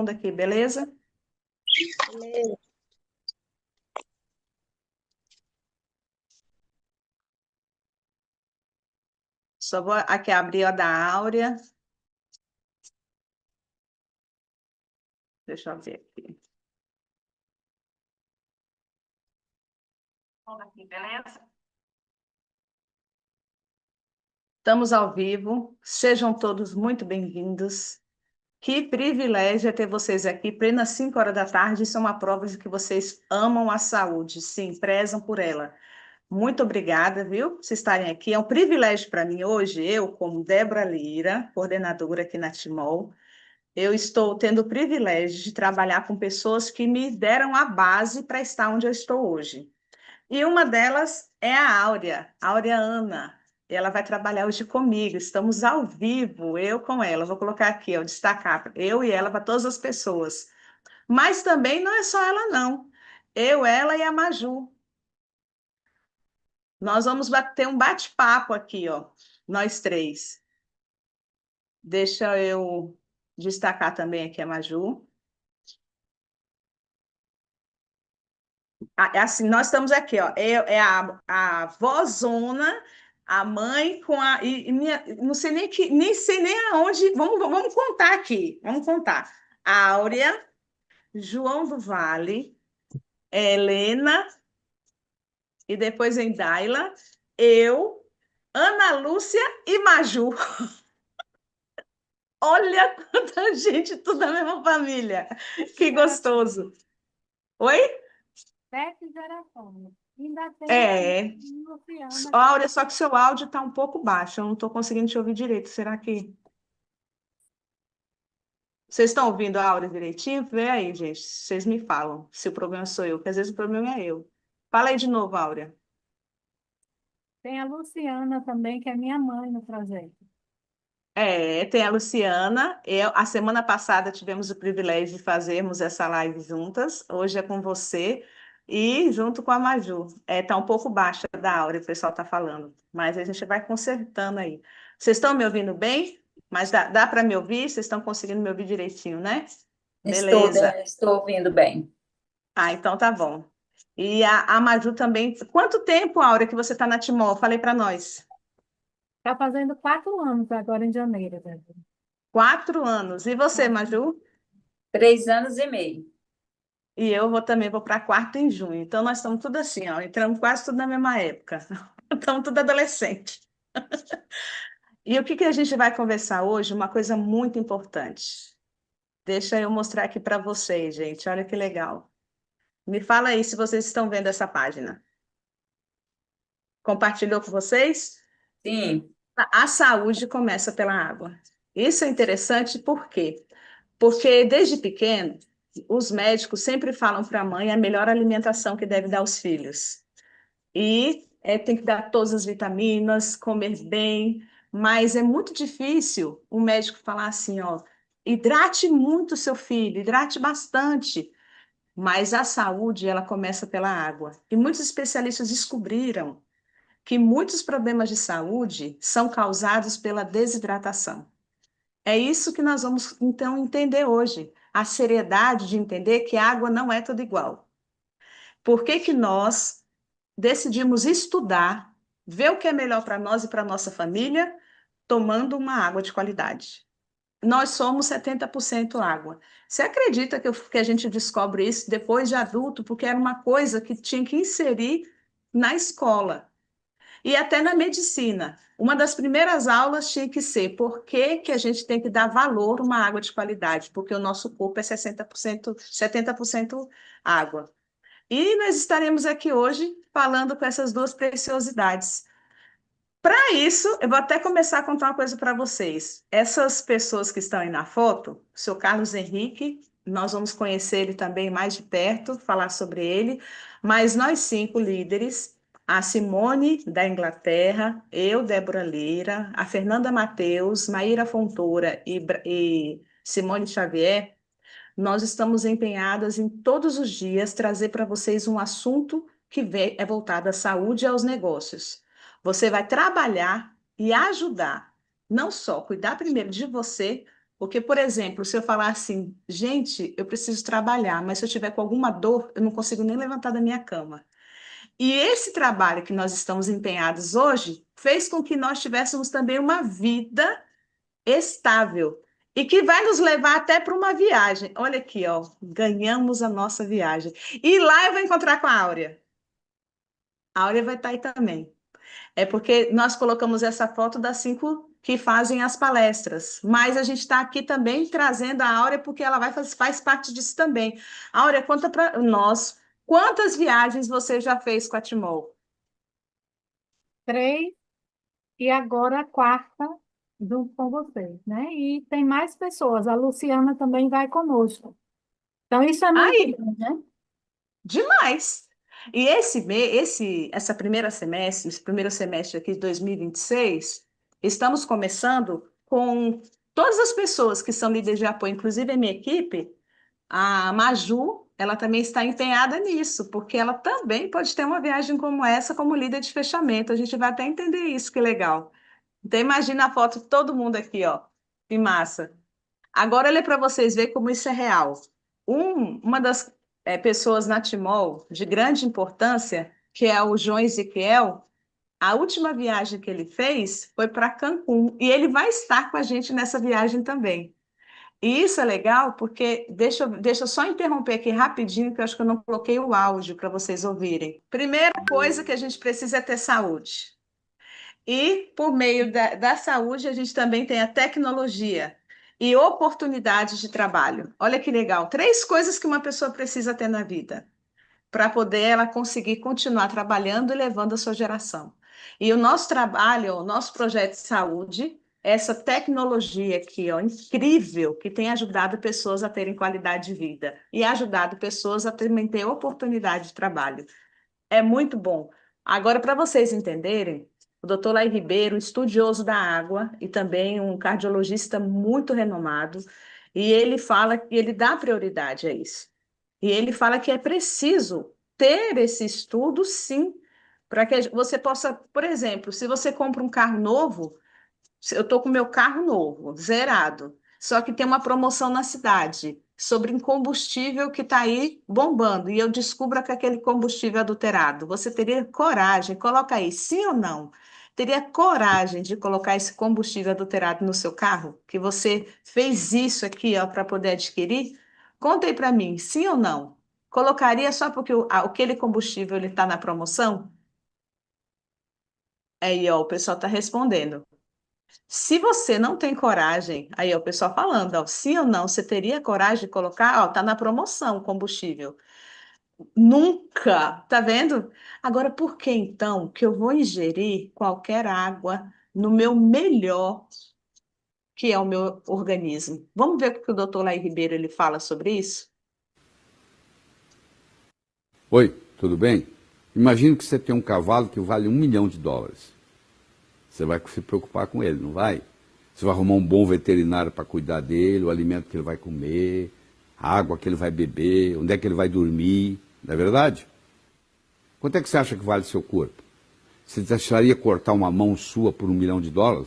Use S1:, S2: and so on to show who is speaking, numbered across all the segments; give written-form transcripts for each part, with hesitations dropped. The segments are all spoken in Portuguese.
S1: mundo aqui, beleza?
S2: Beleza.
S1: Só vou aqui abrir a da Áurea. Deixa eu ver aqui. Vamos aqui, beleza? Estamos ao vivo. Sejam todos muito bem-vindos. Que privilégio é ter vocês aqui, plenas 5 horas da tarde. Isso é uma prova de que vocês amam a saúde, sim, prezam por ela. Muito obrigada, viu, por vocês estarem aqui. É um privilégio para mim hoje, eu, como Débora Lira, coordenadora aqui na Timol, eu estou tendo o privilégio de trabalhar com pessoas que me deram a base para estar onde eu estou hoje. E uma delas é a Áurea Ana. Ela vai trabalhar hoje comigo. Estamos ao vivo, eu com ela. Vou colocar aqui, ó, destacar, eu e ela para todas as pessoas. Mas também não é só ela, não. Eu, ela e a Maju. Nós vamos ter um bate-papo aqui, ó, nós três. Deixa eu destacar também aqui a Maju. É assim, nós estamos aqui, ó. É a vózona, a mãe com a. Não sei nem que, nem sei nem aonde. Vamos contar aqui. Vamos contar. Áurea, João do Vale, Helena, e depois em Daila, eu, Ana Lúcia e Maju. Olha quanta gente, tudo da mesma família. Que gostoso. Oi?
S2: 7 gerações. Ainda tem
S1: É.
S2: Luciana.
S1: Áurea, só que seu áudio está um pouco baixo, eu não estou conseguindo te ouvir direito. Será que. Vocês estão ouvindo a Áurea direitinho? Vê aí, gente. Vocês me falam se o problema sou eu, porque às vezes o problema é eu. Fala aí de novo, Áurea.
S2: Tem a Luciana também, que é minha mãe no projeto.
S1: É, tem a Luciana. A semana passada tivemos o privilégio de fazermos essa live juntas. Hoje é com você e junto com a Maju. Tá um pouco baixa da Áurea, o pessoal está falando, mas a gente vai consertando aí. Vocês estão me ouvindo bem? Mas dá para me ouvir? Vocês estão conseguindo me ouvir direitinho, né? Beleza.
S2: Estou ouvindo bem.
S1: Ah, então tá bom. E a Maju também. Quanto tempo, Áurea, que você está na Timor? Falei para nós.
S2: Está fazendo 4 anos agora em janeiro, né?
S1: 4 anos. E você, Maju?
S3: 3 anos e meio.
S1: E eu também vou para quarto em junho. Então, nós estamos tudo assim, ó, entramos quase tudo na mesma época. Estamos tudo adolescente. E o que a gente vai conversar hoje? Uma coisa muito importante. Deixa eu mostrar aqui para vocês, gente. Olha que legal. Me fala aí se vocês estão vendo essa página. Compartilhou com vocês?
S3: Sim,
S1: A saúde começa pela água. Isso é interessante por quê? Porque desde pequeno, os médicos sempre falam para a mãe a melhor alimentação que deve dar aos filhos. E tem que dar todas as vitaminas, comer bem, mas é muito difícil o médico falar assim, ó, hidrate muito seu filho, hidrate bastante. Mas a saúde, ela começa pela água. E muitos especialistas descobriram que muitos problemas de saúde são causados pela desidratação. É isso que nós vamos, então, entender hoje. A seriedade de entender que a água não é tudo igual. Por que que nós decidimos estudar, ver o que é melhor para nós e para a nossa família, tomando uma água de qualidade? Nós somos 70% água. Você acredita que a gente descobre isso depois de adulto, porque era uma coisa que tinha que inserir na escola? E até na medicina. Uma das primeiras aulas tinha que ser por que que a gente tem que dar valor a uma água de qualidade, porque o nosso corpo é 60%, 70% água. E nós estaremos aqui hoje falando com essas duas preciosidades. Para isso, eu vou até começar a contar uma coisa para vocês. Essas pessoas que estão aí na foto, o seu Carlos Henrique, nós vamos conhecer ele também mais de perto, falar sobre ele, mas nós 5 líderes, a Simone da Inglaterra, eu, Débora Lira, a Fernanda Mateus, Maíra Fontoura e Simone Xavier, nós estamos empenhadas em todos os dias trazer para vocês um assunto que é voltado à saúde e aos negócios. Você vai trabalhar e ajudar, não só cuidar primeiro de você, Porque, por exemplo, se eu falar assim, gente, eu preciso trabalhar, mas se eu tiver com alguma dor, eu não consigo nem levantar da minha cama. E esse trabalho que nós estamos empenhados hoje fez com que nós tivéssemos também uma vida estável e que vai nos levar até para uma viagem. Olha aqui, ó, ganhamos a nossa viagem. E lá eu vou encontrar com a Áurea. A Áurea vai estar aí também. É porque nós colocamos essa foto das 5 que fazem as palestras, mas a gente está aqui também trazendo a Áurea porque ela faz parte disso também. Áurea, conta para nós quantas viagens você já fez com a Timol?
S2: 3 e agora a quarta junto com vocês, né? E tem mais pessoas. A Luciana também vai conosco. Então, isso é muito
S1: Aí,
S2: bom, né?
S1: demais. E essa primeira semestre, esse primeiro semestre aqui de 2026, estamos começando com todas as pessoas que são líderes de apoio, inclusive a minha equipe. A Maju, ela também está empenhada nisso, porque ela também pode ter uma viagem como essa como líder de fechamento. A gente vai até entender isso, que legal. Então imagina a foto de todo mundo aqui, ó. Que massa. Agora olha para vocês verem como isso é real. Uma das pessoas na Timol de grande importância, que é o João Ezequiel, a última viagem que ele fez foi para Cancún e ele vai estar com a gente nessa viagem também. E isso é legal porque, deixa eu só interromper aqui rapidinho, que eu acho que eu não coloquei o áudio para vocês ouvirem. Primeira coisa que a gente precisa é ter saúde. E, por meio da saúde, a gente também tem a tecnologia e oportunidades de trabalho. Olha que legal. 3 coisas que uma pessoa precisa ter na vida para poder ela conseguir continuar trabalhando e levando a sua geração. E o nosso trabalho, o nosso projeto de saúde, essa tecnologia aqui, ó, incrível, que tem ajudado pessoas a terem qualidade de vida e ajudado pessoas a também ter oportunidade de trabalho. É muito bom. Agora, para vocês entenderem, o doutor Lai Ribeiro, estudioso da água e também um cardiologista muito renomado, e ele fala que ele dá prioridade a isso. E ele fala que é preciso ter esse estudo, sim, para que você possa, por exemplo, se você compra um carro novo, eu estou com meu carro novo, zerado, só que tem uma promoção na cidade sobre um combustível que está aí bombando, e eu descubro que aquele combustível é adulterado. Você teria coragem, coloca aí, sim ou não? Teria coragem de colocar esse combustível adulterado no seu carro? Que você fez isso aqui, ó, para poder adquirir? Conta aí para mim, sim ou não? Colocaria só porque aquele combustível ele está na promoção? Aí, ó, o pessoal está respondendo. Se você não tem coragem, aí ó, o pessoal falando, ó, sim ou não, você teria coragem de colocar, ó, tá na promoção o combustível. Nunca, tá vendo? Agora, por que então que eu vou ingerir qualquer água no meu melhor, que é o meu organismo? Vamos ver o que o doutor Lai Ribeiro ele fala sobre isso?
S4: Oi, tudo bem? Imagina que você tem um cavalo que vale US$ 1 milhão. Você vai se preocupar com ele, não vai? Você vai arrumar um bom veterinário para cuidar dele, o alimento que ele vai comer, a água que ele vai beber, onde é que ele vai dormir, não é verdade? Quanto é que você acha que vale seu corpo? Você deixaria cortar uma mão sua por US$ 1 milhão?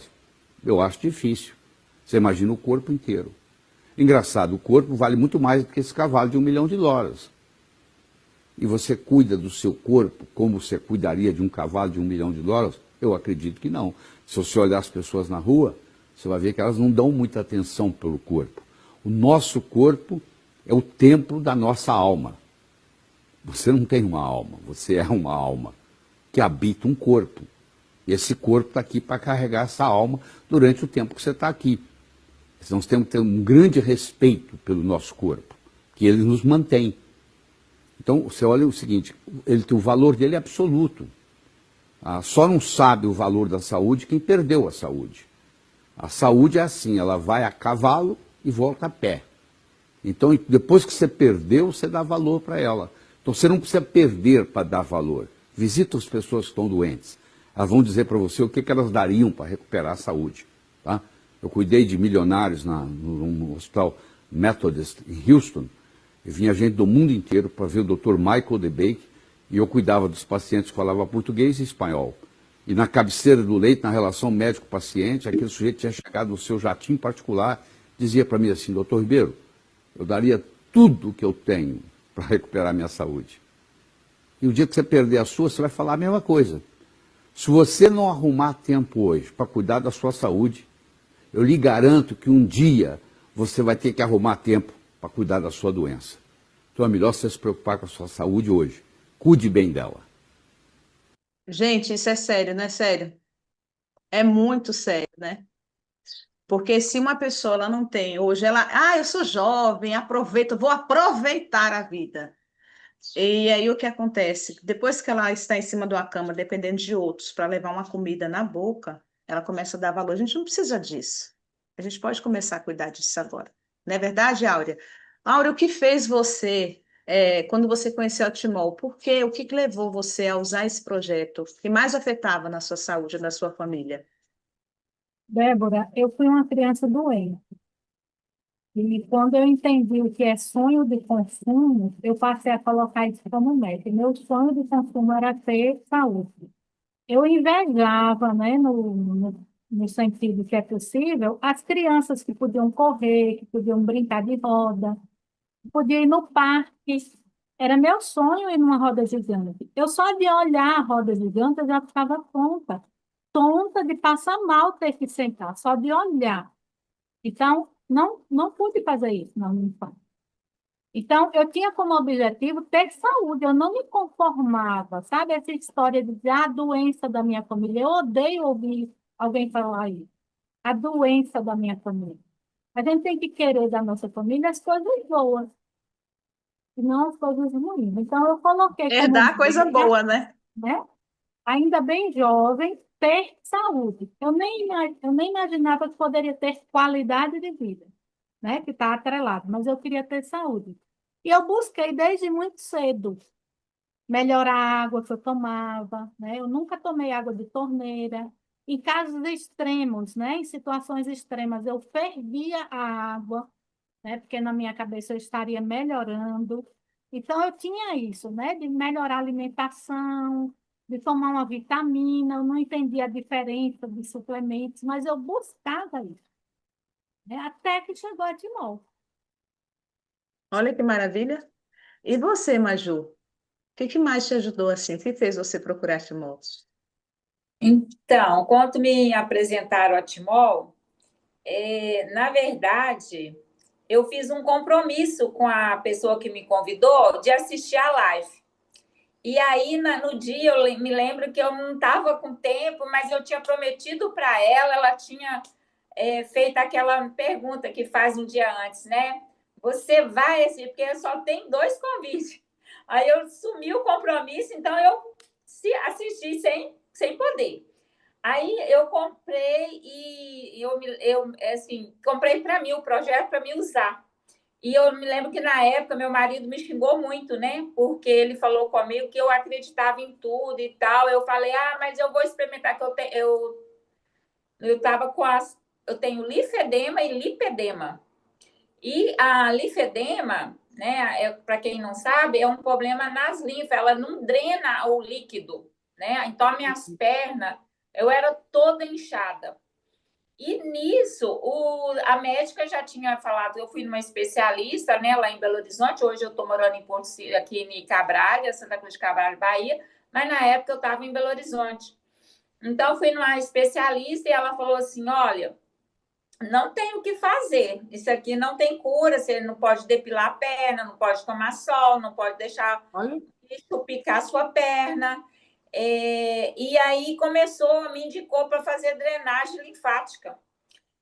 S4: Eu acho difícil. Você imagina o corpo inteiro. Engraçado, o corpo vale muito mais do que esse cavalo de US$ 1 milhão. E você cuida do seu corpo como você cuidaria de um cavalo de US$ 1 milhão? Eu acredito que não. Se você olhar as pessoas na rua, você vai ver que elas não dão muita atenção pelo corpo. O nosso corpo é o templo da nossa alma. Você não tem uma alma, você é uma alma que habita um corpo. E esse corpo está aqui para carregar essa alma durante o tempo que você está aqui. Então, nós temos que ter um grande respeito pelo nosso corpo, que ele nos mantém. Então, você olha o seguinte, o valor dele é absoluto. Só não sabe o valor da saúde quem perdeu a saúde. A saúde é assim, ela vai a cavalo e volta a pé. Então, depois que você perdeu, você dá valor para ela. Então, você não precisa perder para dar valor. Visita as pessoas que estão doentes. Elas vão dizer para você o que elas dariam para recuperar a saúde. Tá? Eu cuidei de milionários no hospital Methodist em Houston. E vinha gente do mundo inteiro para ver o Dr. Michael DeBake, e eu cuidava dos pacientes que falavam português e espanhol. E na cabeceira do leito, na relação médico-paciente, aquele sujeito tinha chegado no seu jatinho particular dizia para mim assim, doutor Ribeiro, eu daria tudo o que eu tenho para recuperar minha saúde. E o dia que você perder a sua, você vai falar a mesma coisa. Se você não arrumar tempo hoje para cuidar da sua saúde, eu lhe garanto que um dia você vai ter que arrumar tempo para cuidar da sua doença. Então é melhor você se preocupar com a sua saúde hoje. Cuide bem dela.
S1: Gente, isso é sério, não é sério? É muito sério, né? Porque se uma pessoa ela não tem, hoje eu sou jovem, aproveito, vou aproveitar a vida. E aí o que acontece? Depois que ela está em cima de uma cama, dependendo de outros, para levar uma comida na boca, ela começa a dar valor. A gente não precisa disso. A gente pode começar a cuidar disso agora. Não é verdade, Áurea? Áurea, o que fez você, quando você conheceu a Timol? Por quê? O que levou você a usar esse projeto que mais afetava na sua saúde, na sua família?
S2: Débora, eu fui uma criança doente. E quando eu entendi o que é sonho de consumo, eu passei a colocar isso como meta. E meu sonho de consumo era ter saúde. Eu invejava, né, no sentido que é possível, as crianças que podiam correr, que podiam brincar de roda, que podiam ir no parque. Era meu sonho ir numa roda gigante. Eu só de olhar a roda gigante eu já ficava tonta. Tonta de passar mal ter que sentar, só de olhar. Então, não pude fazer isso na minha infância. Então, eu tinha como objetivo ter saúde, eu não me conformava, sabe? Essa história de dizer a doença da minha família. Eu odeio ouvir alguém falar isso. A doença da minha família. A gente tem que querer da nossa família as coisas boas, e não as coisas ruins. Então, eu coloquei como
S1: Herdar coisa
S2: meta,
S1: boa, né?
S2: né? Ainda bem jovem, ter saúde. Eu nem imaginava que poderia ter qualidade de vida, né? Que está atrelado, mas eu queria ter saúde. E eu busquei desde muito cedo melhorar a água que eu tomava, né? Eu nunca tomei água de torneira. Em casos extremos, né? Em situações extremas, eu fervia a água, né? Porque na minha cabeça eu estaria melhorando. Então, eu tinha isso, né? De melhorar a alimentação, de tomar uma vitamina. Eu não entendia a diferença de suplementos, mas eu buscava isso, né? Até que chegou a Timol.
S1: Olha que maravilha. E você, Maju? O que mais te ajudou assim? O que fez você procurar Timol?
S3: Então, quando me apresentaram a Timol, na verdade, eu fiz um compromisso com a pessoa que me convidou de assistir a live. E aí, no dia, me lembro que eu não estava com tempo, mas eu tinha prometido para ela, ela tinha feito aquela pergunta que faz um dia antes, né? Você vai assistir, porque só tem 2 convites. Aí eu sumi o compromisso, então eu assisti sem poder. Aí eu comprei e eu assim, comprei para mim o projeto para me usar. E eu me lembro que na época meu marido me xingou muito, né? Porque ele falou comigo que eu acreditava em tudo e tal. Eu falei, mas eu vou experimentar que eu tava eu tenho linfedema e lipedema. E a linfedema, né, para quem não sabe, é um problema nas linfas, ela não drena o líquido, né? Então, as minhas pernas, eu era toda inchada. E nisso, a médica já tinha falado, eu fui numa especialista, né, lá em Belo Horizonte, hoje eu estou morando em aqui em Cabralha, Santa Cruz de Cabralha, Bahia, mas na época eu estava em Belo Horizonte. Então, fui numa especialista e ela falou assim, olha, não tem o que fazer. Isso aqui não tem cura. Você não pode depilar a perna, não pode tomar sol, não pode deixar
S1: Olha,
S3: isso picar a sua perna. E aí me indicou para fazer drenagem linfática.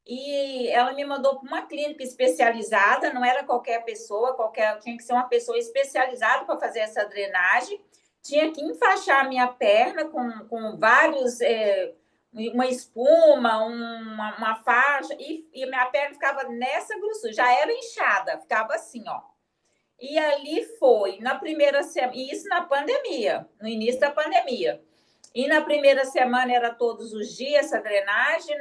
S3: E ela me mandou para uma clínica especializada, não era qualquer pessoa, tinha que ser uma pessoa especializada para fazer essa drenagem. Tinha que enfaixar a minha perna com vários uma espuma, uma faixa, e minha perna ficava nessa grossura, já era inchada, ficava assim, ó. E ali foi, na primeira semana, e isso na pandemia, no início da pandemia. E na primeira semana era todos os dias essa drenagem,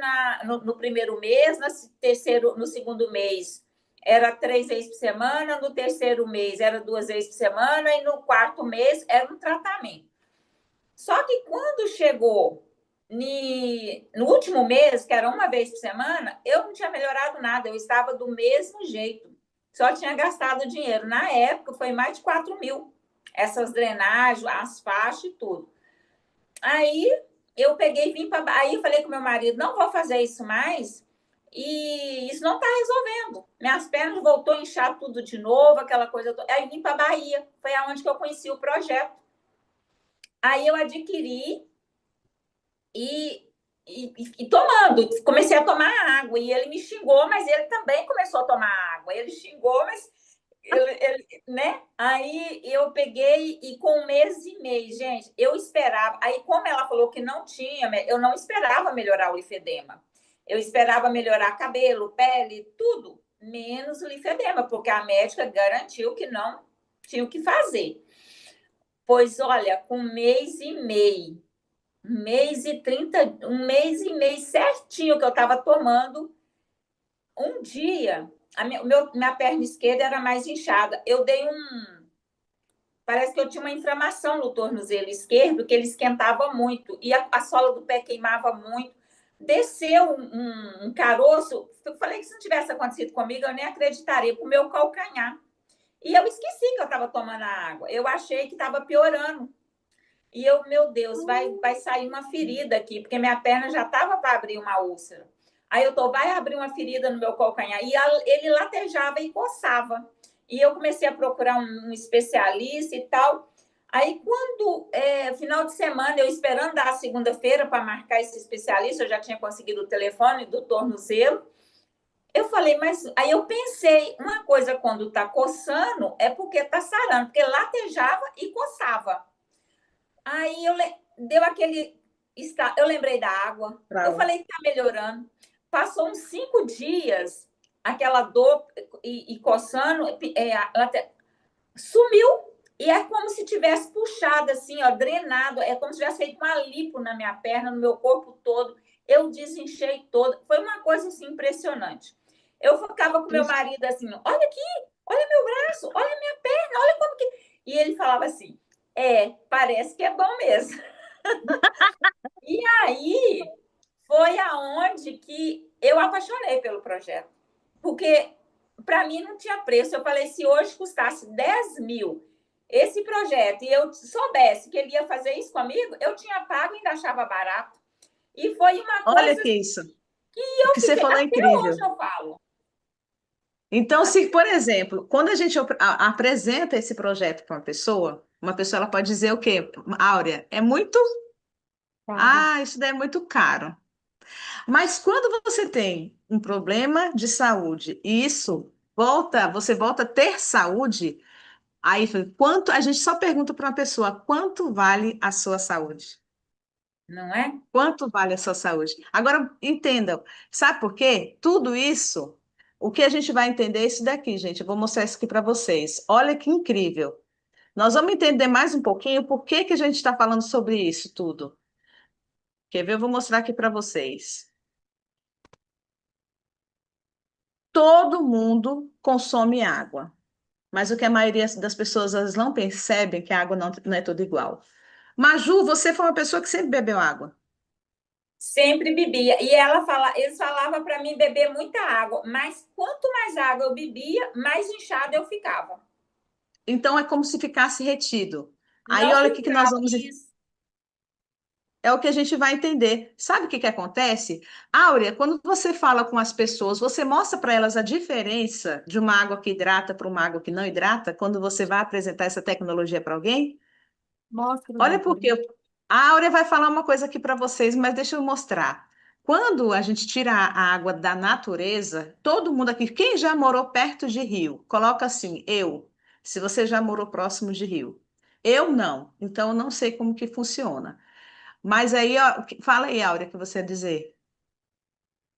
S3: no primeiro mês, no segundo mês era 3 vezes por semana, no terceiro mês era 2 vezes por semana, e no quarto mês era um tratamento. Só que quando chegou no último mês, que era uma vez por semana, eu não tinha melhorado nada, eu estava do mesmo jeito. Só tinha gastado dinheiro. Na época, foi mais de 4.000. Essas drenagens, as faixas e tudo. Aí eu peguei e vim para. Aí eu falei com meu marido: não vou fazer isso mais. E isso não está resolvendo. Minhas pernas voltou a inchar tudo de novo, aquela coisa toda. Aí vim para a Bahia. Foi aonde que eu conheci o projeto. Aí eu adquiri e tomando, comecei a tomar água, e ele me xingou, mas ele também começou a tomar água. Ele xingou, mas né? Aí eu peguei e com 1 mês e meio, gente, eu esperava. Aí, como ela falou que não tinha, eu não esperava melhorar o linfedema. Eu esperava melhorar cabelo, pele, tudo, menos o linfedema, porque a médica garantiu que não tinha o que fazer. Pois olha, com 1 mês e meio, 1 mês e 30, 1 mês e meio certinho que eu estava tomando, um dia, minha perna esquerda era mais inchada. Eu dei Parece que eu tinha uma inflamação no tornozelo esquerdo, que ele esquentava muito, e a sola do pé queimava muito. Desceu um caroço. Eu falei que se não tivesse acontecido comigo, eu nem acreditaria, para o meu calcanhar. E eu esqueci que eu estava tomando a água. Eu achei que estava piorando. E eu, meu Deus, vai sair uma ferida aqui, porque minha perna já estava para abrir uma úlcera. Aí vai abrir uma ferida no meu calcanhar. E ele latejava e coçava. E eu comecei a procurar um especialista e tal. Aí, quando, final de semana, eu esperando dar a segunda-feira para marcar esse especialista, eu já tinha conseguido o telefone do tornozelo. Eu falei, mas aí eu pensei, uma coisa quando está coçando é porque está sarando, porque latejava e coçava. Aí deu aquele. Eu lembrei da água. Eu
S1: Bravo.
S3: falei que está melhorando. Passou uns 5 dias, aquela dor e coçando, sumiu. E é como se tivesse puxado, assim, ó, drenado. É como se tivesse feito uma lipo na minha perna, no meu corpo todo. Eu desinchei toda. Foi uma coisa assim, impressionante. Eu ficava com meu marido assim: olha aqui, olha meu braço, olha minha perna, olha como que. E ele falava assim: parece que é bom mesmo. E aí foi aonde que eu apaixonei pelo projeto. Porque para mim não tinha preço. Eu falei, se hoje custasse 10.000 esse projeto e eu soubesse que ele ia fazer isso comigo, eu tinha pago e ainda achava barato. E foi uma
S1: Olha
S3: coisa
S1: que isso.
S3: que
S1: O
S3: eu
S1: que você
S3: fiquei,
S1: falou é
S3: até
S1: incrível.
S3: hoje eu falo.
S1: Então, se, por exemplo, quando a gente apresenta esse projeto para uma pessoa ela pode dizer o quê? Áurea, é muito.
S2: Claro.
S1: Ah, isso daí é muito caro. Mas quando você tem um problema de saúde e você volta a ter saúde, aí quanto a gente só pergunta para uma pessoa quanto vale a sua saúde?
S3: Não é?
S1: Quanto vale a sua saúde? Agora, entendam, sabe por quê? Tudo isso, o que a gente vai entender é isso daqui, gente. Eu vou mostrar isso aqui para vocês. Olha que incrível. Nós vamos entender mais um pouquinho por que que a gente está falando sobre isso tudo. Quer ver? Eu vou mostrar aqui para vocês. Todo mundo consome água, mas o que a maioria das pessoas elas não percebem é que a água não é toda igual. Maju, você foi uma pessoa que sempre bebeu água.
S3: Sempre bebia. E eles falavam para mim beber muita água, mas quanto mais água eu bebia, mais inchada eu ficava.
S1: Então é como se ficasse retido. Aí
S3: Não
S1: olha o que que nós
S3: filtrava
S1: vamos.
S3: isso.
S1: É o que a gente vai entender. Sabe o que que acontece? Áurea, quando você fala com as pessoas, você mostra para elas a diferença de uma água que hidrata para uma água que não hidrata, quando você vai apresentar essa tecnologia para alguém?
S2: Mostro,
S1: Olha
S2: Débora.
S1: porque a Áurea vai falar uma coisa aqui para vocês, mas deixa eu mostrar. Quando a gente tira a água da natureza, todo mundo aqui, quem já morou perto de rio, coloca assim, eu, se você já morou próximo de rio. Eu não, então eu não sei como que funciona. Mas aí, ó, fala aí, Áurea, o que você ia dizer.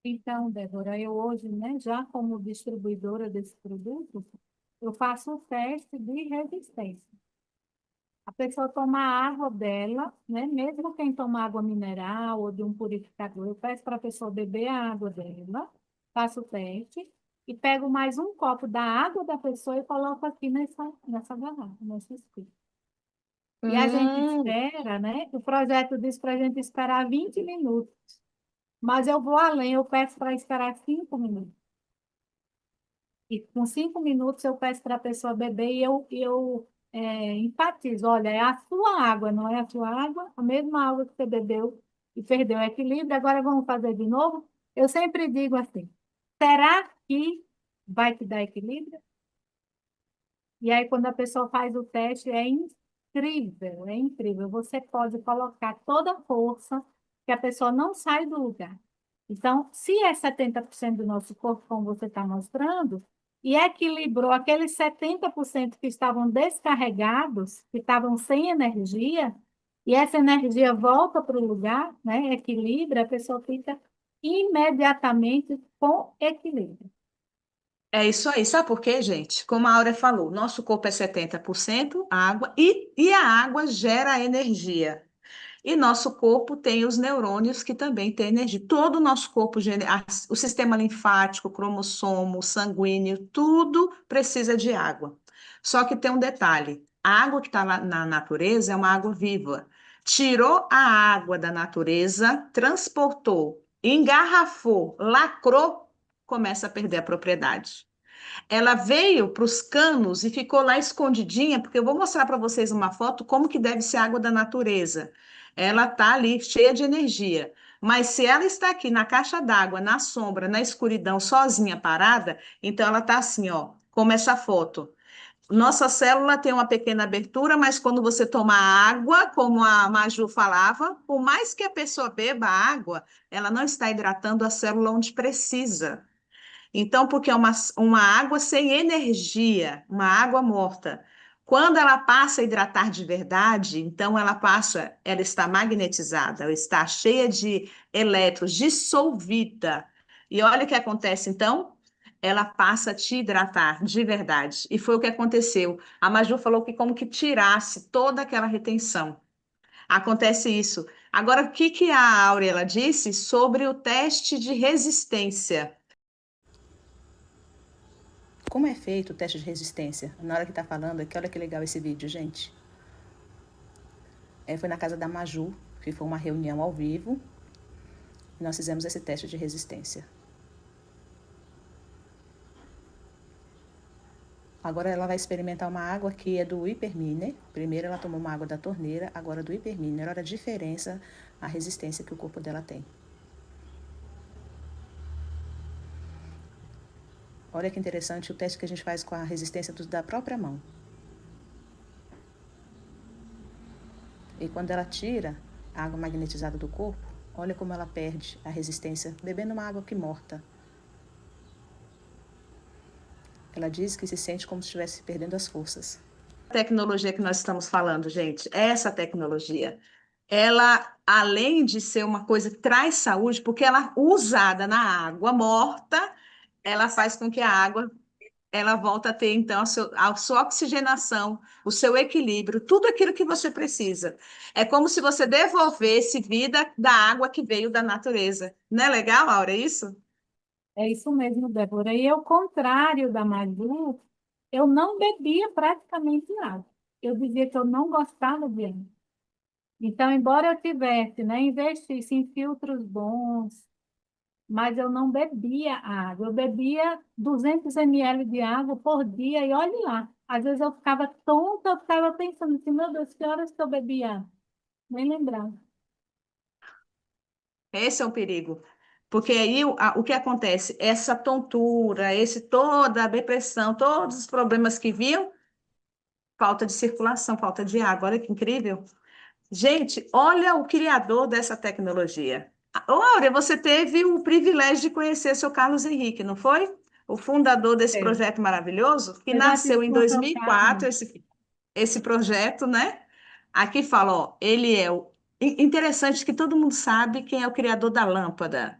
S2: Então, Débora, eu hoje, né, já como distribuidora desse produto, eu faço um teste de resistência. A pessoa toma a água dela, né, mesmo quem toma água mineral ou de um purificador, eu peço para a pessoa beber a água dela, faço o teste e pego mais um copo da água da pessoa e coloco aqui nessa garrafa, nesse scoop. E a gente
S1: Hum,
S2: espera, né? O projeto diz para a gente esperar 20 minutos, mas eu vou além, eu peço para esperar 5 minutos. E com 5 minutos eu peço para a pessoa beber e eu enfatizo, olha, é a sua água, não é a sua água, a mesma água que você bebeu e perdeu o equilíbrio, agora vamos fazer de novo? Eu sempre digo assim, será que vai te dar equilíbrio? E aí, quando a pessoa faz o teste, é incrível, é incrível. Você pode colocar toda a força que a pessoa não sai do lugar. Então, se é 70% do nosso corpo, como você está mostrando, e equilibrou aqueles 70% que estavam descarregados, que estavam sem energia, e essa energia volta para o lugar, né, equilibra, a pessoa fica imediatamente com equilíbrio.
S1: é isso aí. Sabe por quê, gente? Como a Áurea falou, nosso corpo é 70% água e a água gera energia. E nosso corpo tem os neurônios que também têm energia. Todo o nosso corpo, o sistema linfático, cromossomo, sanguíneo, tudo precisa de água. Só que tem um detalhe: a água que está na natureza é uma água viva. Tirou a água da natureza, transportou, engarrafou, lacrou, começa a perder a propriedade. Ela veio para os canos e ficou lá escondidinha, porque eu vou mostrar para vocês uma foto como que deve ser a água da natureza. Ela está ali cheia de energia. Mas se ela está aqui na caixa d'água, na sombra, na escuridão, sozinha, parada, então ela está assim, ó, como essa foto. Nossa célula tem uma pequena abertura, mas quando você toma água, como a Maju falava, por mais que a pessoa beba água, ela não está hidratando a célula onde precisa. Então, porque é uma água sem energia, uma água morta. Quando ela passa a hidratar de verdade, então ela está magnetizada, ela está cheia de elétrons, dissolvida. E olha o que acontece então, ela passa a te hidratar de verdade. E foi o que aconteceu. A Maju falou que como que tirasse toda aquela retenção. Acontece isso. Agora, o que que a Aurela disse sobre o teste de resistência? Como é feito o teste de resistência? Na hora que está falando aqui, olha que legal esse vídeo, gente. Foi na casa da Maju, que foi uma reunião ao vivo, e nós fizemos esse teste de resistência. Agora ela vai experimentar uma água que é do Hyperminer. Primeiro ela tomou uma água da torneira, agora do Hyperminer. Olha a diferença, a resistência que o corpo dela tem. Olha que interessante o teste que a gente faz com a resistência da própria mão. E quando ela tira a água magnetizada do corpo, olha como ela perde a resistência, bebendo uma água que morta. Ela diz que se sente como se estivesse perdendo as forças. A tecnologia que nós estamos falando, gente, essa tecnologia, ela, além de ser uma coisa que traz saúde, porque ela, usada na água morta, ela faz com que a água ela volta a ter, então, a sua oxigenação, o seu equilíbrio, tudo aquilo que você precisa. É como se você devolvesse vida da água que veio da natureza. Não é legal, Aura, é isso?
S2: É isso mesmo, Débora. E ao contrário da Maju, eu não bebia praticamente nada. Eu dizia que eu não gostava de água. Então, embora eu tivesse, né, investisse em filtros bons, mas eu não bebia água. Eu bebia 200 ml de água por dia e olhe lá. Às vezes eu ficava tonta, eu ficava pensando assim, meu Deus, que horas que eu bebia? Nem lembrava.
S1: Esse é o perigo. Porque aí o que acontece? Essa tontura, toda a depressão, todos os problemas que vinham, falta de circulação, falta de água. Olha que incrível. Gente, olha o criador dessa tecnologia. Ô, Áurea, você teve o privilégio de conhecer o seu Carlos Henrique, não foi? O fundador desse
S2: É.
S1: projeto maravilhoso, que
S2: Eu já tive
S1: nasceu em
S2: com o seu
S1: 2004,
S2: Carlos.
S1: esse projeto, né? Aqui fala, ó, ele é o... Interessante que todo mundo sabe quem é o criador da lâmpada.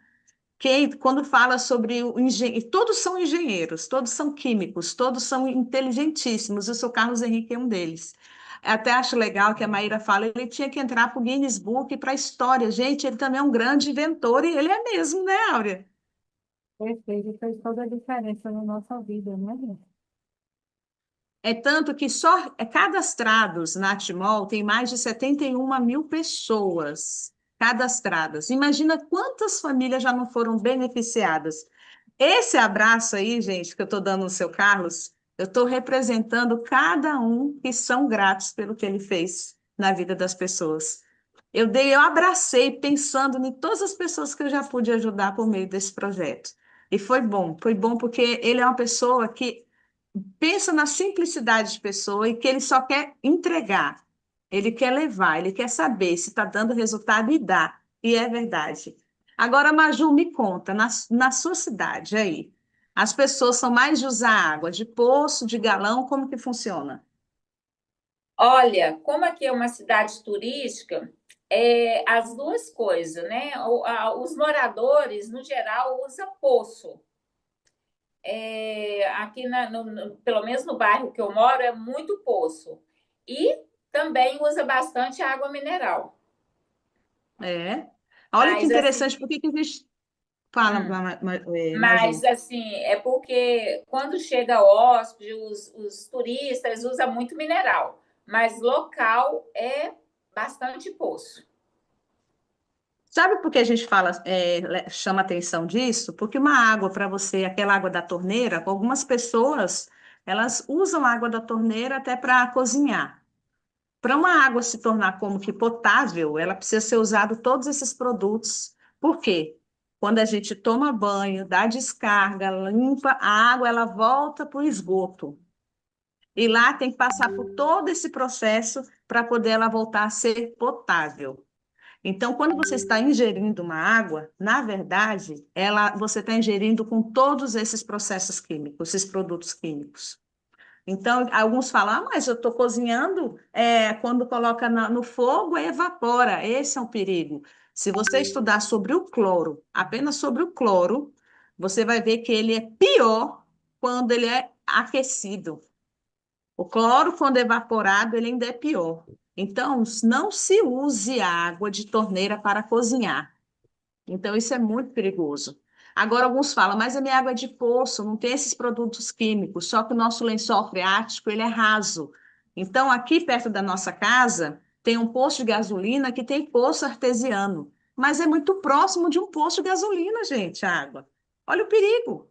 S1: Quando fala sobre o engenheiro, todos são engenheiros, todos são químicos, todos são inteligentíssimos, e o seu Carlos Henrique é um deles. Até acho legal que a Maíra fala, ele tinha que entrar para o Guinness Book para a história. Gente, ele também é um grande inventor, e ele é mesmo, né, Áurea?
S2: Perfeito, fez toda a diferença na nossa vida, né, gente?
S1: É tanto que só cadastrados na Atmol tem mais de 71 mil pessoas cadastradas. Imagina quantas famílias já não foram beneficiadas. Esse abraço aí, gente, que eu estou dando no seu Carlos, eu estou representando cada um que são gratos pelo que ele fez na vida das pessoas. Eu abracei pensando em todas as pessoas que eu já pude ajudar por meio desse projeto. E foi bom porque ele é uma pessoa que pensa na simplicidade de pessoa e que ele só quer entregar, ele quer levar, ele quer saber se está dando resultado e dá. E é verdade. Agora, Maju, me conta, na sua cidade aí, as pessoas são mais de usar água de poço, de galão, como que funciona?
S3: Olha, como aqui é uma cidade turística, as duas coisas, né? Os moradores, no geral, usam poço. Aqui, pelo menos no bairro que eu moro, é muito poço. E também usa bastante água mineral.
S1: É. Olha que
S3: Mas,
S1: interessante,
S3: assim,
S1: por que que existe... Fala,
S3: hum,
S1: Maju.
S3: mas, assim, é porque quando chega hóspede, os turistas usam muito mineral. Mas local é bastante poço.
S1: Sabe por que a gente fala, chama atenção disso? Porque uma água para você, aquela água da torneira, algumas pessoas, elas usam a água da torneira até para cozinhar. Para uma água se tornar como que potável, ela precisa ser usado todos esses produtos. Por quê? Quando a gente toma banho, dá descarga, limpa, a água ela volta para o esgoto. E lá tem que passar por todo esse processo para poder ela voltar a ser potável. Então, quando você está ingerindo uma água, na verdade, você está ingerindo com todos esses processos químicos, esses produtos químicos. Então, alguns falam, mas eu estou cozinhando, quando coloca no fogo, evapora. Esse é um perigo. Se você estudar sobre o cloro, apenas sobre o cloro, você vai ver que ele é pior quando ele é aquecido. O cloro, quando evaporado, ele ainda é pior. Então, não se use água de torneira para cozinhar. Então, isso é muito perigoso. Agora, alguns falam, mas a minha água é de poço, não tem esses produtos químicos, só que o nosso lençol freático, ele é raso. Então, aqui perto da nossa casa, tem um posto de gasolina que tem poço artesiano, mas é muito próximo de um posto de gasolina, gente, a água. Olha o perigo.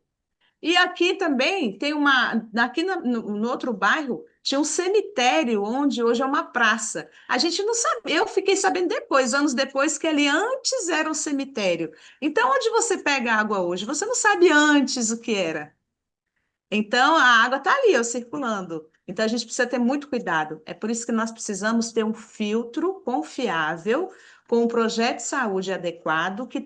S1: E aqui também tem aqui no outro bairro, tinha um cemitério, onde hoje é uma praça. A gente não sabia, eu fiquei sabendo depois, anos depois, que ali antes era um cemitério. Então, onde você pega água hoje? Você não sabe antes o que era. Então, a água está ali, ó, circulando. Então, a gente precisa ter muito cuidado. É por isso que nós precisamos ter um filtro confiável, com um projeto de saúde adequado, que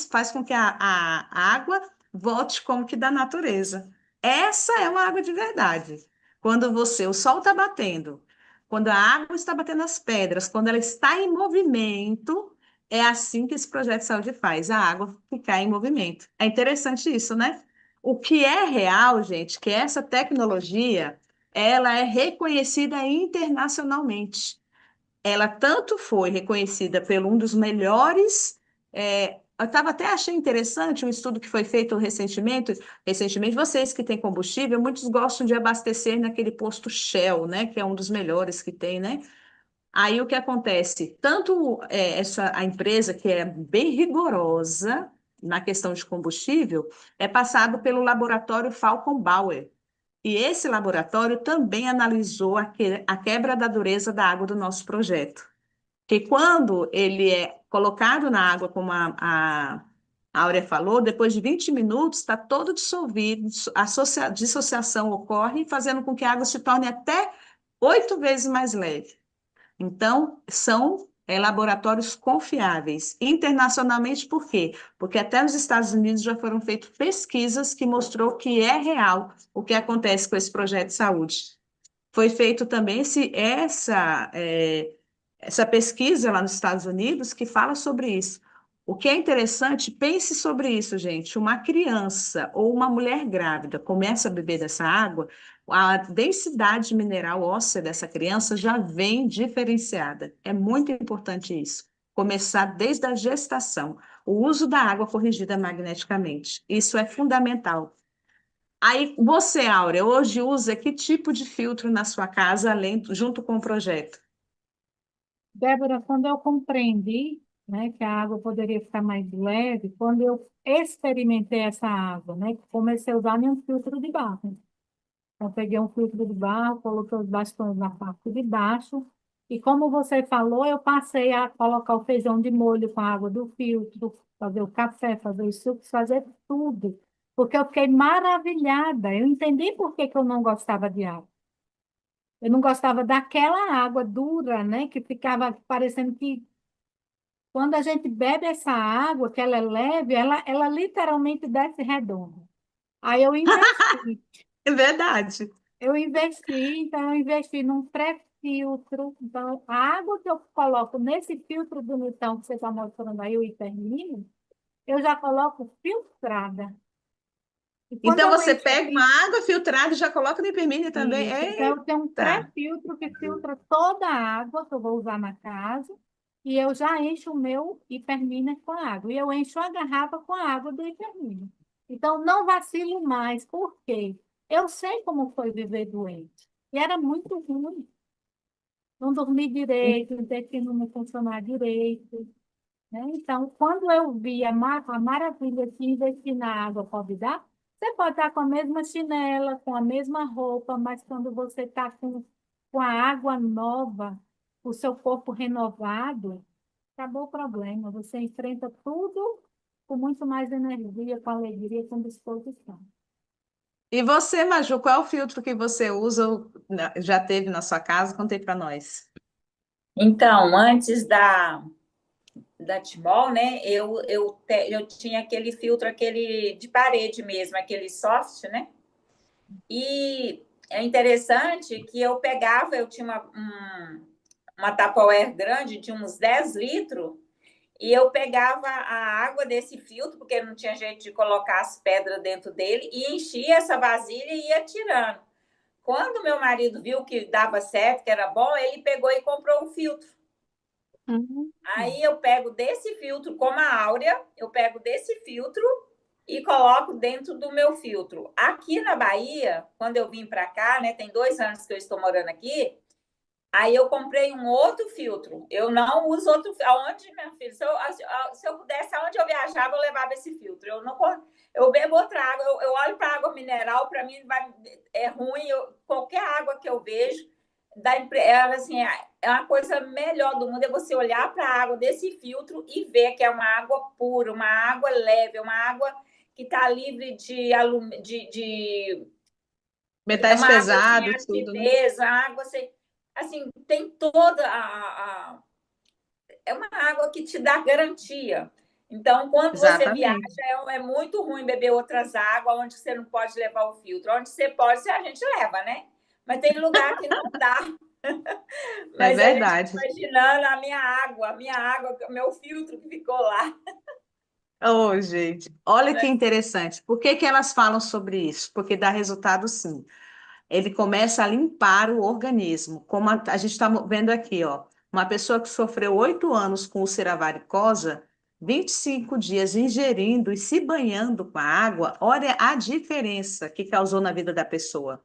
S1: faz com que a água volte como que da natureza. Essa é uma água de verdade. O sol está batendo, quando a água está batendo as pedras, quando ela está em movimento, é assim que esse projeto de saúde faz, a água ficar em movimento. É interessante isso, né? O que é real, gente, que essa tecnologia, ela é reconhecida internacionalmente. Ela tanto foi reconhecida por um dos melhores. Eu até achei interessante um estudo que foi feito recentemente. Recentemente, vocês que têm combustível, muitos gostam de abastecer naquele posto Shell, né? Que é um dos melhores que tem, né? Aí o que acontece? Tanto a empresa, que é bem rigorosa na questão de combustível, é passado pelo laboratório Falcon Bauer. E esse laboratório também analisou a quebra da dureza da água do nosso projeto. Que quando ele é colocado na água, como a Áurea falou, depois de 20 minutos está todo dissolvido, a dissociação ocorre, fazendo com que a água se torne até 8 vezes mais leve. Então, são laboratórios confiáveis. Internacionalmente, por quê? Porque até nos Estados Unidos já foram feitas pesquisas que mostrou que é real o que acontece com esse projeto de saúde. Foi feito também essa pesquisa lá nos Estados Unidos que fala sobre isso. O que é interessante, pense sobre isso, gente. Uma criança ou uma mulher grávida começa a beber dessa água, a densidade mineral óssea dessa criança já vem diferenciada. É muito importante isso. Começar desde a gestação. O uso da água corrigida magneticamente. Isso é fundamental. Aí, você, Áurea, hoje usa que tipo de filtro na sua casa, além, junto com o projeto?
S2: Débora, quando eu compreendi, né, que a água poderia ficar mais leve, quando eu experimentei essa água, né, comecei a usar nenhum filtro de barro. Eu peguei um filtro de barro, coloquei os bastões na parte de baixo, e como você falou, eu passei a colocar o feijão de molho com a água do filtro, fazer o café, fazer os sucos, fazer tudo, porque eu fiquei maravilhada. Eu entendi por que que eu não gostava de água. Eu não gostava daquela água dura, né, que ficava parecendo que quando a gente bebe essa água, que ela é leve, ela literalmente desce redonda. Aí
S1: É verdade.
S2: eu investi num pré-filtro. Então, a água que eu coloco nesse filtro bonitão que você está mostrando aí, o Hipermine, eu já coloco filtrada. E quando
S1: Então,
S2: eu
S1: você
S2: encho
S1: pega uma água filtrada e já coloca no hipermínio também?
S2: isso, então eu tenho um
S1: Eita!
S2: pré-filtro que filtra toda a água que eu vou usar na casa, e eu já encho o meu hiperminer com água. E eu encho a garrafa com a água do hiperminer. Então, não vacilo mais, porque eu sei como foi viver doente. E era muito ruim. Não dormir direito, o intestino não funcionar direito, né? Então, quando eu vi a maravilha de investir na água pode dar, você pode estar com a mesma chinela, com a mesma roupa, mas quando você está com a água nova, o seu corpo renovado, acabou o problema. Você enfrenta tudo com muito mais energia, com alegria, com disposição.
S1: E você, Maju, qual é o filtro que você usa, ou já teve na sua casa? Contei para nós.
S3: Então, antes da Timol, né, eu tinha aquele filtro, aquele de parede mesmo, aquele soft, né? E é interessante que eu tinha uma Tupperware grande de uns 10 litros, e eu pegava a água desse filtro, porque não tinha jeito de colocar as pedras dentro dele, e enchia essa vasilha e ia tirando. Quando meu marido viu que dava certo, que era bom, ele pegou e comprou um filtro.
S1: Uhum.
S3: Aí eu pego desse filtro, como a Áurea, eu pego desse filtro e coloco dentro do meu filtro. Aqui na Bahia, quando eu vim para cá, né, tem 2 anos que eu estou morando aqui, aí eu comprei um outro filtro. Eu não uso outro. Aonde, minha filha? Se eu pudesse, aonde eu viajava, eu levava esse filtro. Eu bebo outra água, eu olho para a água mineral, para mim é ruim. Qualquer água que eu vejo, assim, é uma coisa melhor do mundo é você olhar para a água desse filtro e ver que é uma água pura, uma água leve, uma água que está livre é
S1: Metais
S3: uma água sem
S1: pesados, tudo, né?
S3: acidez, a água sem, assim, tem toda é uma água que te dá garantia. Então, quando você viaja,
S1: Exatamente.
S3: é muito ruim beber outras águas onde você não pode levar o filtro. Onde você pode, a gente leva, né? Mas tem lugar que não dá.
S1: É
S3: Mas a gente
S1: verdade.
S3: imaginando a minha água, o meu filtro que ficou lá.
S1: Oh, gente, olha que interessante. Por que que elas falam sobre isso? Porque dá resultado sim. Ele começa a limpar o organismo, como a gente está vendo aqui, ó. Uma pessoa que sofreu 8 anos com úlcera varicosa, 25 dias ingerindo e se banhando com a água, olha a diferença que causou na vida da pessoa.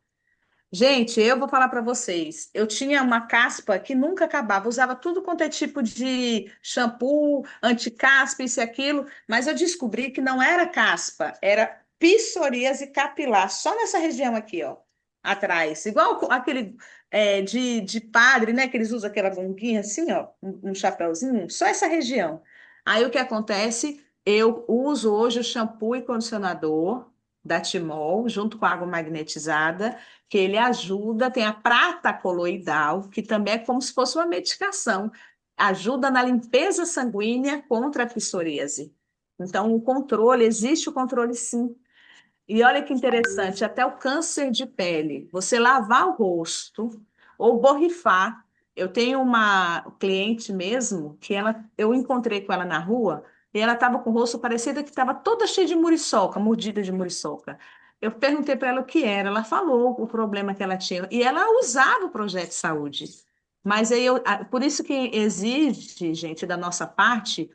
S1: Gente, eu vou falar para vocês. Eu tinha uma caspa que nunca acabava, usava tudo quanto é tipo de shampoo, anti-caspa, isso e aquilo, mas eu descobri que não era caspa, era psoríase capilar, só nessa região aqui, ó, atrás. Igual aquele de padre, né, que eles usam aquela gonguinha assim, ó, um chapéuzinho, só essa região. Aí o que acontece? Eu uso hoje o shampoo e condicionador da Timol, junto com a água magnetizada, que ele ajuda, tem a prata coloidal, que também é como se fosse uma medicação, ajuda na limpeza sanguínea contra a psoríase. Então, o controle, existe o controle sim. E olha que interessante, até o câncer de pele, você lavar o rosto ou borrifar. Eu tenho uma cliente mesmo que eu encontrei com ela na rua e ela estava com o rosto parecido que estava toda cheia de muriçoca, mordida de muriçoca. Eu perguntei para ela o que era, ela falou o problema que ela tinha e ela usava o projeto de saúde. Mas aí por isso que exige, gente, da nossa parte,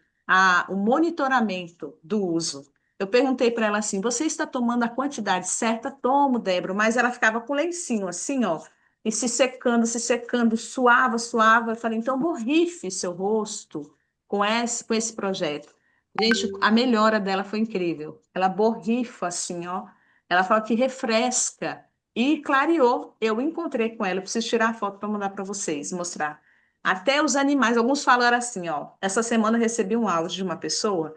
S1: o monitoramento do uso. Eu perguntei para ela assim: você está tomando a quantidade certa? Tomo, Débora, mas ela ficava com o lencinho assim, ó, e se secando, suava, suava. Eu falei: então borrife seu rosto com esse projeto. Gente, a melhora dela foi incrível. Ela borrifa assim, ó. Ela fala que refresca e clareou. Eu encontrei com ela, eu preciso tirar a foto para mandar para vocês, mostrar. Até os animais, alguns falaram assim, ó. Essa semana eu recebi um áudio de uma pessoa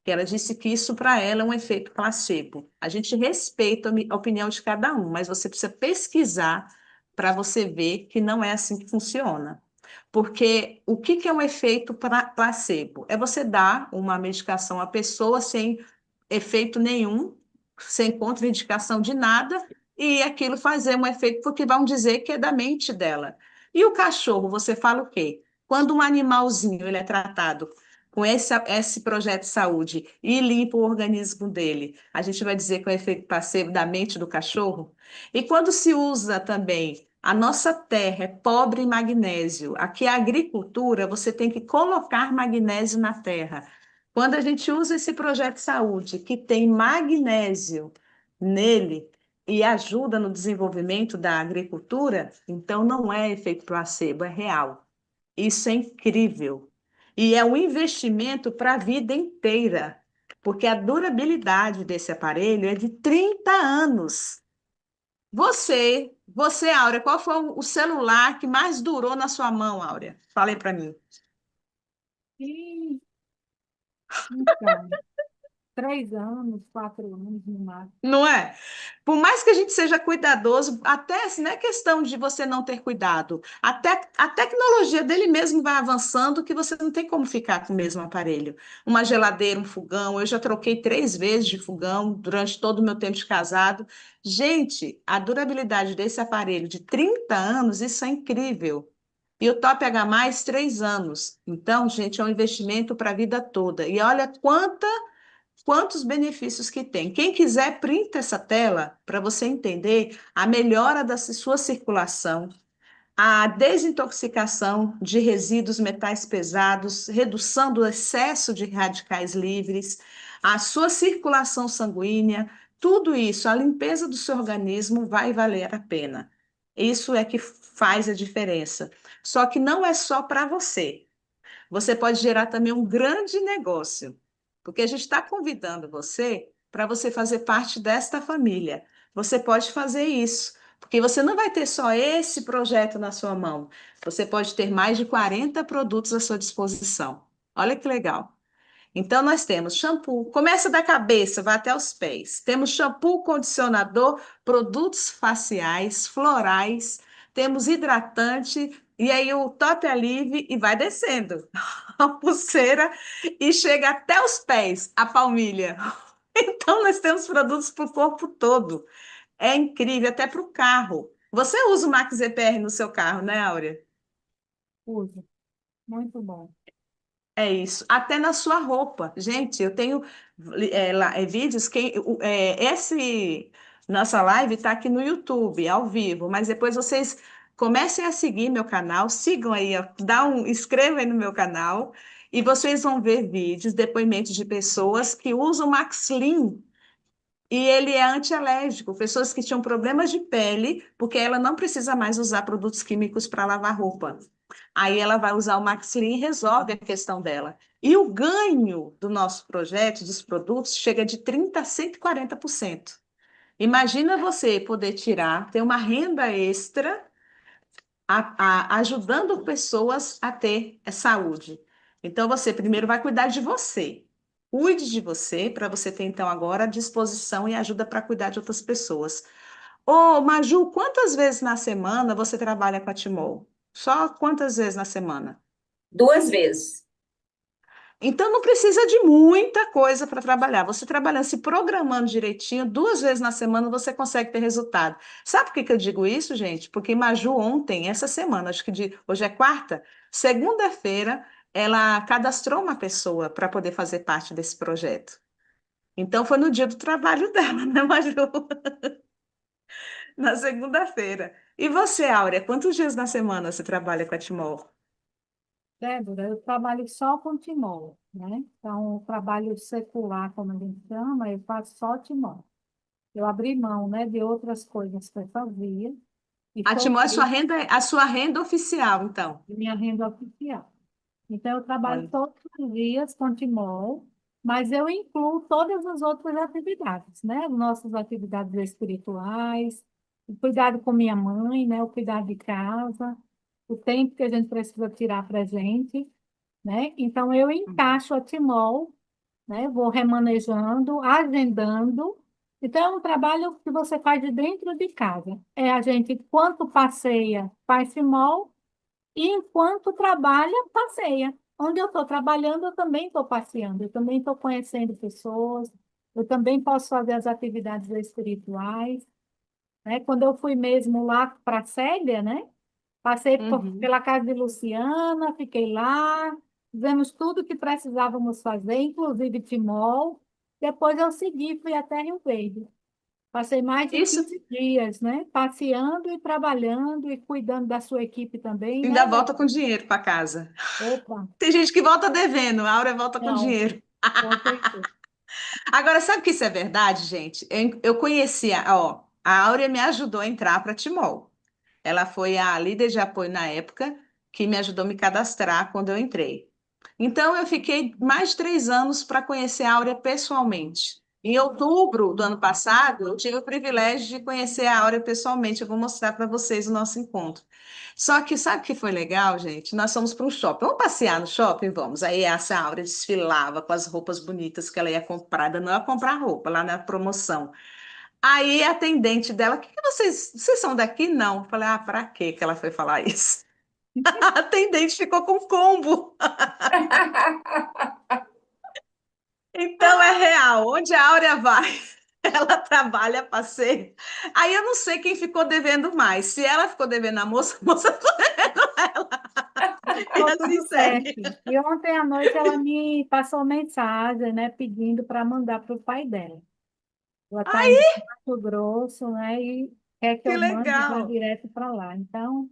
S1: que ela disse que isso para ela é um efeito placebo. A gente respeita a opinião de cada um, mas você precisa pesquisar para você ver que não é assim que funciona. Porque o que que é um efeito placebo? É você dar uma medicação à pessoa sem efeito nenhum, sem contraindicação de nada, e aquilo fazer um efeito porque vão dizer que é da mente dela. E o cachorro, você fala o quê? Quando um animalzinho ele é tratado com esse projeto de saúde e limpa o organismo dele, a gente vai dizer que é o efeito placebo da mente do cachorro? E quando se usa também, a nossa terra é pobre em magnésio. Aqui a agricultura, você tem que colocar magnésio na terra. Quando a gente usa esse projeto de saúde, que tem magnésio nele e ajuda no desenvolvimento da agricultura, então não é efeito placebo, é real. Isso é incrível. E é um investimento para a vida inteira, porque a durabilidade desse aparelho é de 30 anos. Áurea, qual foi o celular que mais durou na sua mão, Áurea? Falei para mim.
S2: E, então, 3 anos, 4 anos no máximo.
S1: Não é? Por mais que a gente seja cuidadoso, até assim, não é questão de você não ter cuidado. Até a tecnologia dele mesmo vai avançando que você não tem como ficar com o mesmo aparelho. Uma geladeira, um fogão. Eu já troquei 3 vezes de fogão durante todo o meu tempo de casado. Gente, a durabilidade desse aparelho de 30 anos, isso é incrível. E o Top H+, 3 anos. Então, gente, é um investimento para a vida toda. E olha quantos benefícios que tem. Quem quiser, printa essa tela para você entender a melhora da sua circulação, a desintoxicação de resíduos metais pesados, redução do excesso de radicais livres, a sua circulação sanguínea, tudo isso, a limpeza do seu organismo vai valer a pena. Isso é que faz a diferença. Só que não é só para você. Você pode gerar também um grande negócio, porque a gente está convidando você para você fazer parte desta família. Você pode fazer isso, porque você não vai ter só esse projeto na sua mão. Você pode ter mais de 40 produtos à sua disposição. Olha que legal. Então, nós temos shampoo, começa da cabeça, vai até os pés. Temos shampoo, condicionador, produtos faciais, florais, temos hidratante, e aí o Top Alive e vai descendo. A pulseira e chega até os pés, a palmilha. Então, nós temos produtos para o corpo todo. É incrível, até para o carro. Você usa o Max EPR no seu carro, né, Áurea?
S2: Uso. Muito bom.
S1: É isso, até na sua roupa. Gente, eu tenho vídeos que esse nossa live está aqui no YouTube, ao vivo, mas depois vocês comecem a seguir meu canal, sigam aí, ó, inscrevam aí no meu canal e vocês vão ver vídeos, depoimentos de pessoas que usam Maxlin e ele é antialérgico, pessoas que tinham problemas de pele, porque ela não precisa mais usar produtos químicos para lavar roupa. Aí ela vai usar o Maxlin e resolve a questão dela. E o ganho do nosso projeto, dos produtos, chega de 30% a 140%. Imagina você poder tirar, ter uma renda extra ajudando pessoas a ter saúde. Então, você primeiro vai cuidar de você. Cuide de você, para você ter, então, agora a disposição e ajuda para cuidar de outras pessoas. Ô, Maju, quantas vezes na semana você trabalha com a Timol? Só quantas vezes na semana?
S3: 2 vezes.
S1: Então não precisa de muita coisa para trabalhar. Você trabalhando, se programando direitinho, 2 vezes na semana você consegue ter resultado. Sabe por que que eu digo isso, gente? Porque Maju ontem, essa semana, acho que hoje é quarta, segunda-feira, ela cadastrou uma pessoa para poder fazer parte desse projeto. Então foi no dia do trabalho dela, né, Maju? Na segunda-feira. E você, Áurea, quantos dias na semana você trabalha com a Timol?
S2: Débora, eu trabalho só com timol, né? Então, o trabalho secular, como a gente chama, eu faço só timol. Eu abri mão, né, de outras coisas que eu fazia e
S1: A Timó é
S2: foquei
S1: a sua renda oficial, então.
S2: na minha renda oficial. Então, eu trabalho
S1: Olha.
S2: todos os dias com timol, mas eu incluo todas as outras atividades, né? As nossas atividades espirituais, o cuidado com minha mãe, né? O cuidado de casa, o tempo que a gente precisa tirar para a gente, né? Então, eu encaixo a timol, né? Vou remanejando, agendando. Então, é um trabalho que você faz de dentro de casa. É a gente, enquanto passeia, faz timol, e enquanto trabalha, passeia. Onde eu estou trabalhando, eu também estou passeando, eu também estou conhecendo pessoas, eu também posso fazer as atividades espirituais, né? Quando eu fui mesmo lá para a Célia, né? Passei
S1: Uhum.
S2: pela casa de Luciana, fiquei lá, fizemos tudo o que precisávamos fazer, inclusive Timol. Depois eu segui, fui até Rio Verde. Passei mais de
S1: Isso
S2: 15 dias, né? Passeando e trabalhando e cuidando da sua equipe também,
S1: ainda
S2: né?
S1: volta com dinheiro para casa.
S2: Opa,
S1: Tem gente que volta devendo, a Áurea volta com
S2: não,
S1: dinheiro.
S2: com certeza.
S1: Agora, sabe que isso é verdade, gente? Eu conhecia, ó, a Áurea me ajudou a entrar para Timol. Ela foi a líder de apoio na época que me ajudou a me cadastrar quando eu entrei. Então, eu fiquei mais de 3 anos para conhecer a Áurea pessoalmente. Em outubro do ano passado, eu tive o privilégio de conhecer a Áurea pessoalmente. Eu vou mostrar para vocês o nosso encontro. Só que sabe o que foi legal, gente? Nós fomos para um shopping. Vamos passear no shopping? Vamos. Aí essa Áurea desfilava com as roupas bonitas que ela ia comprar. Não ia comprar roupa lá na promoção. Aí a atendente dela, o que que vocês são daqui? Não. Eu falei, ah, para quê que ela foi falar isso? A atendente ficou com combo. Então é real. Onde a Áurea vai, ela trabalha, passeia. Aí eu não sei quem ficou devendo mais. Se ela ficou devendo a moça ficou devendo ela. E
S2: Ficou
S1: assim
S2: tudo
S1: segue.
S2: certo. E ontem à noite ela me passou mensagem, né, pedindo para mandar para o pai dela. Ela está
S1: Ai,
S2: em Mato Grosso, né, e quer que
S1: que
S2: eu mande já
S1: legal.
S2: direto para lá. Então,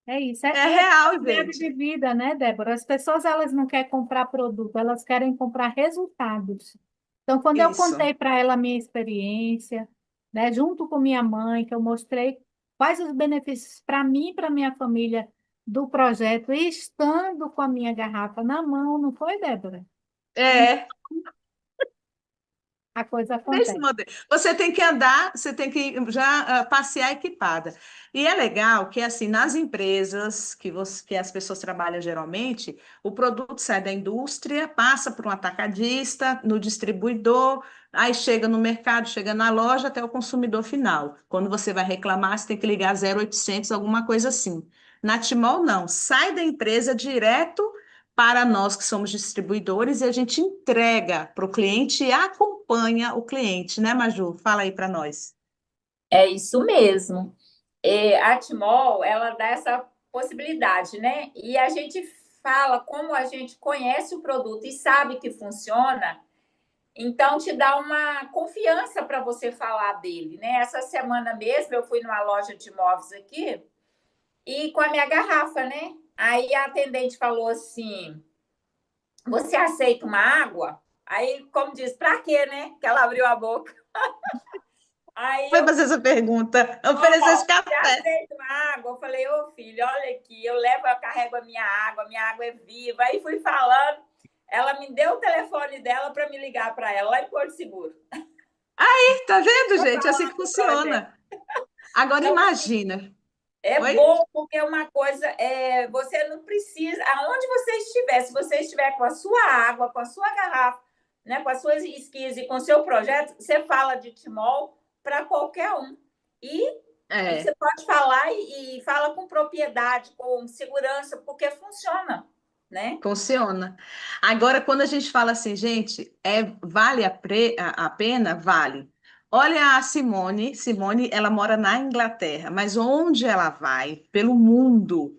S2: é isso.
S1: É
S2: É
S1: real,
S2: qualidade de
S1: gente.
S2: vida, né, Débora? As pessoas, elas não querem comprar produto, elas querem comprar resultados. Então, quando eu
S1: Isso.
S2: contei para ela a minha experiência, né, junto com minha mãe, que eu mostrei quais os benefícios para mim e para minha família do projeto, e estando com a minha garrafa na mão, não foi, Débora? Então,
S1: É.
S2: a coisa
S1: Desse
S2: acontece.
S1: modelo. Você tem que andar, você tem que já passear equipada. E é legal que, assim, nas empresas que as pessoas trabalham geralmente, o produto sai da indústria, passa para um atacadista, no distribuidor, aí chega no mercado, chega na loja, até o consumidor final. Quando você vai reclamar, você tem que ligar 0800, alguma coisa assim. Na Timol, não. Sai da empresa direto para nós que somos distribuidores e a gente entrega para o cliente e acompanha o cliente, né, Maju? Fala aí para nós.
S3: É isso mesmo. A Timol, ela dá essa possibilidade, né? E a gente fala como a gente conhece o produto e sabe que funciona, então te dá uma confiança para você falar dele, né? Essa semana mesmo eu fui numa loja de imóveis aqui e com a minha garrafa, né? Aí a atendente falou assim: "Você aceita uma água?" Aí, como diz, para quê, né? Que ela abriu a boca. Aí
S1: Vai
S3: eu
S1: fazer essa pergunta. Oferecer esse
S3: Ó, você
S1: café.
S3: aceita uma água? Eu falei, ô filho, olha aqui, eu carrego a minha água é viva. Aí fui falando, ela me deu o telefone dela para me ligar para ela lá em Porto Seguro.
S1: Tá vendo,
S3: Pra
S1: gente? É assim
S3: falar
S1: que
S3: do projeto.
S1: funciona. Agora
S3: Então, assim,
S1: imagina.
S3: é
S1: Oi?
S3: bom porque uma coisa você não precisa, aonde você estiver, se você estiver com a sua água, com a sua garrafa, né, com as suas skis e com o seu projeto, você fala de Timol para qualquer um. E você
S1: É.
S3: pode falar e fala com propriedade, com segurança, porque funciona, né?
S1: Funciona. Agora, quando a gente fala assim, gente, vale a pena? Vale. Olha a Simone. Simone, ela mora na Inglaterra, mas onde ela vai? Pelo mundo.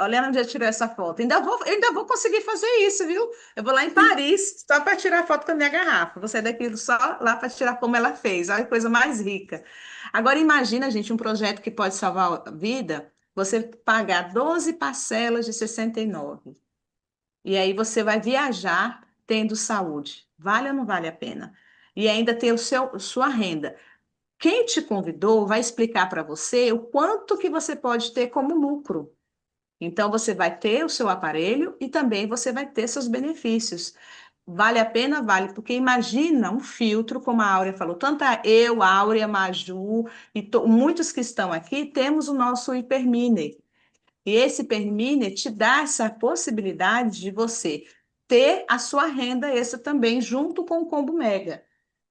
S1: Olha onde eu tirou essa foto. Eu ainda vou conseguir fazer isso, viu? Eu vou lá em Paris só para tirar foto com a minha garrafa. Vou sair daqui só lá para tirar como ela fez. Olha que coisa mais rica. Agora, imagina, gente, um projeto que pode salvar a vida. você pagar 12 parcelas de 69. E aí você vai viajar tendo saúde. Vale ou não vale a pena? E ainda ter sua renda. Quem te convidou vai explicar para você o quanto que você pode ter como lucro. Então, você vai ter o seu aparelho e também você vai ter seus benefícios. Vale a pena? Vale, porque imagina um filtro, como a Áurea falou, tanto eu, a Áurea, Maju e muitos que estão aqui, temos o nosso Hiperminer. E esse Hiperminer te dá essa possibilidade de você ter a sua renda extra também, junto com o Combo Mega.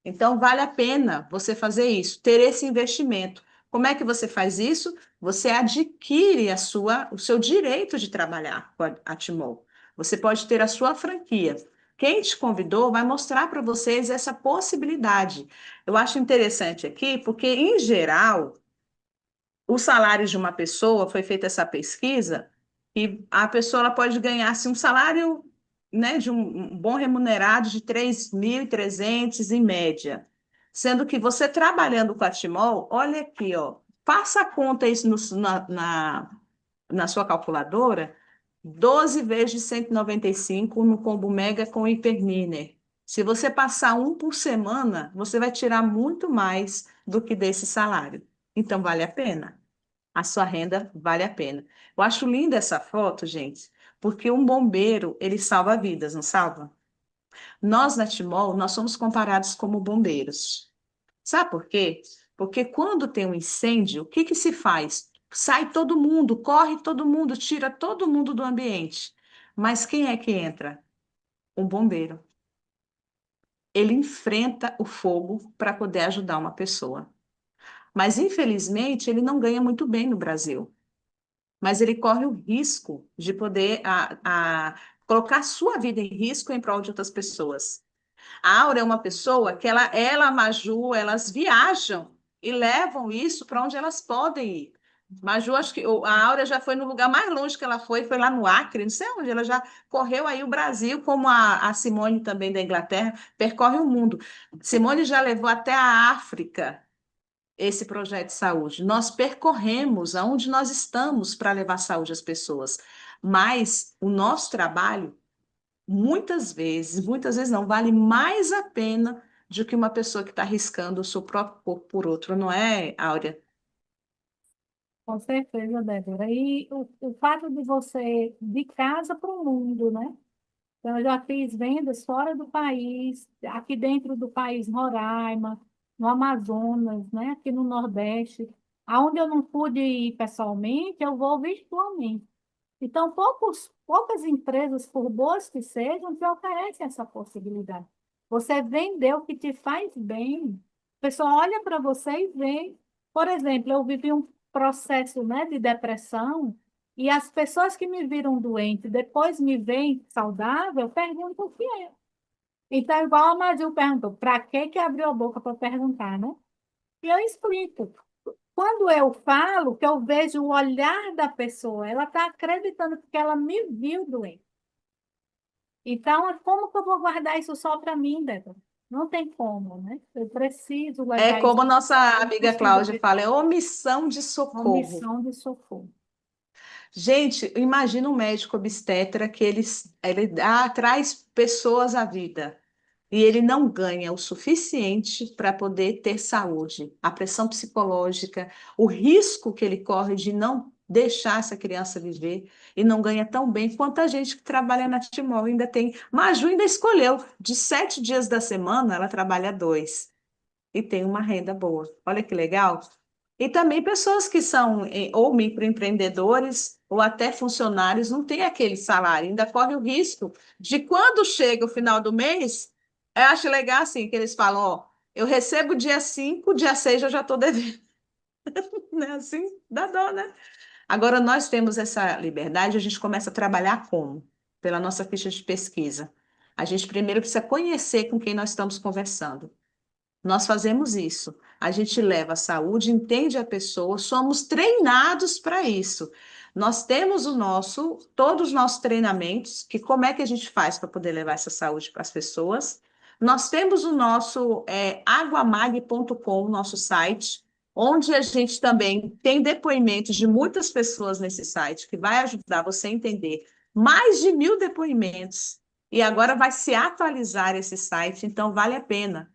S1: Então, vale a pena você fazer isso, ter esse investimento. Como é que você faz isso? Você adquire o seu direito de trabalhar com a Timol. Você pode ter a sua franquia. Quem te convidou vai mostrar para vocês essa possibilidade. Eu acho interessante aqui, porque, em geral, o salário de uma pessoa, foi feita essa pesquisa, e a pessoa ela pode ganhar assim, um salário, né, de um bom remunerado de 3.300 em média. Sendo que você trabalhando com a Timol, olha aqui, ó, faça a conta isso na sua calculadora, 12 vezes 195 no Combo Mega com Hiperminer. Se você passar um por semana, você vai tirar muito mais do que desse salário. Então, vale a pena. A sua renda vale a pena. Eu acho linda essa foto, gente, porque um bombeiro, ele salva vidas, não salva? Nós, na Timol, nós somos comparados como bombeiros. Sabe por quê? Porque quando tem um incêndio, o que que se faz? Sai todo mundo, corre todo mundo, tira todo mundo do ambiente. Mas quem é que entra? Um bombeiro. Ele enfrenta o fogo para poder ajudar uma pessoa. Mas, infelizmente, ele não ganha muito bem no Brasil. Mas ele corre o risco de poder colocar sua vida em risco em prol de outras pessoas. A Aura é uma pessoa que a Maju, elas viajam e levam isso para onde elas podem ir. Maju, acho que a Aura já foi no lugar mais longe que ela foi lá no Acre, não sei onde, ela já correu aí o Brasil, como a Simone também da Inglaterra, percorre o mundo. Simone já levou até a África esse projeto de saúde. Nós percorremos aonde nós estamos para levar saúde às pessoas, mas o nosso trabalho, muitas vezes não, vale mais a pena do que uma pessoa que está arriscando o seu próprio corpo por outro, não é, Áurea?
S2: Com certeza, Débora. E o fato de você de casa para o mundo, né? Então, eu já fiz vendas fora do país, aqui dentro do país, Roraima, no Amazonas, né? Aqui no Nordeste. Aonde eu não pude ir pessoalmente, eu vou virtualmente. Então, poucas empresas, por boas que sejam, te oferecem essa possibilidade. Você vender o que te faz bem. A pessoa olha para você e vê. Por exemplo, eu vivi um processo, né, de depressão e as pessoas que me viram doente, depois me veem saudável, perguntam o que é. Então, igual a Madil perguntou, para que abriu a boca para perguntar, né? E eu explico. Quando eu falo, que eu vejo o olhar da pessoa, ela está acreditando que ela me viu doente. Então, como que eu vou guardar isso só para mim, Débora? Não tem como, né? Eu preciso
S1: É
S2: levar isso.
S1: como a nossa
S2: Eu
S1: amiga
S2: preciso
S1: Cláudia
S2: ter
S1: fala, é omissão de
S2: uma
S1: socorro.
S2: missão de socorro.
S1: Gente, imagina um médico obstetra que ele traz pessoas à vida e ele não ganha o suficiente para poder ter saúde. A pressão psicológica, o risco que ele corre de não deixar essa criança viver e não ganha tão bem quanto a gente que trabalha na Timol ainda tem. Maju ainda escolheu, de 7 dias da semana, ela trabalha 2 e tem uma renda boa. Olha que legal. E também pessoas que são ou microempreendedores ou até funcionários não têm aquele salário, ainda corre o risco de quando chega o final do mês, eu acho legal assim, que eles falam, ó, eu recebo dia 5, dia 6 eu já estou devendo, né? Assim, dá dó, né? Agora nós temos essa liberdade, a gente começa a trabalhar como? Pela nossa ficha de pesquisa. A gente primeiro precisa conhecer com quem nós estamos conversando. Nós fazemos isso. A gente leva a saúde, entende a pessoa, somos treinados para isso. Nós temos todos os nossos treinamentos, que como é que a gente faz para poder levar essa saúde para as pessoas. Nós temos o nosso aguamag.com, nosso site, onde a gente também tem depoimentos de muitas pessoas nesse site, que vai ajudar você a entender mais de 1.000 depoimentos. E agora vai se atualizar esse site, então vale a pena.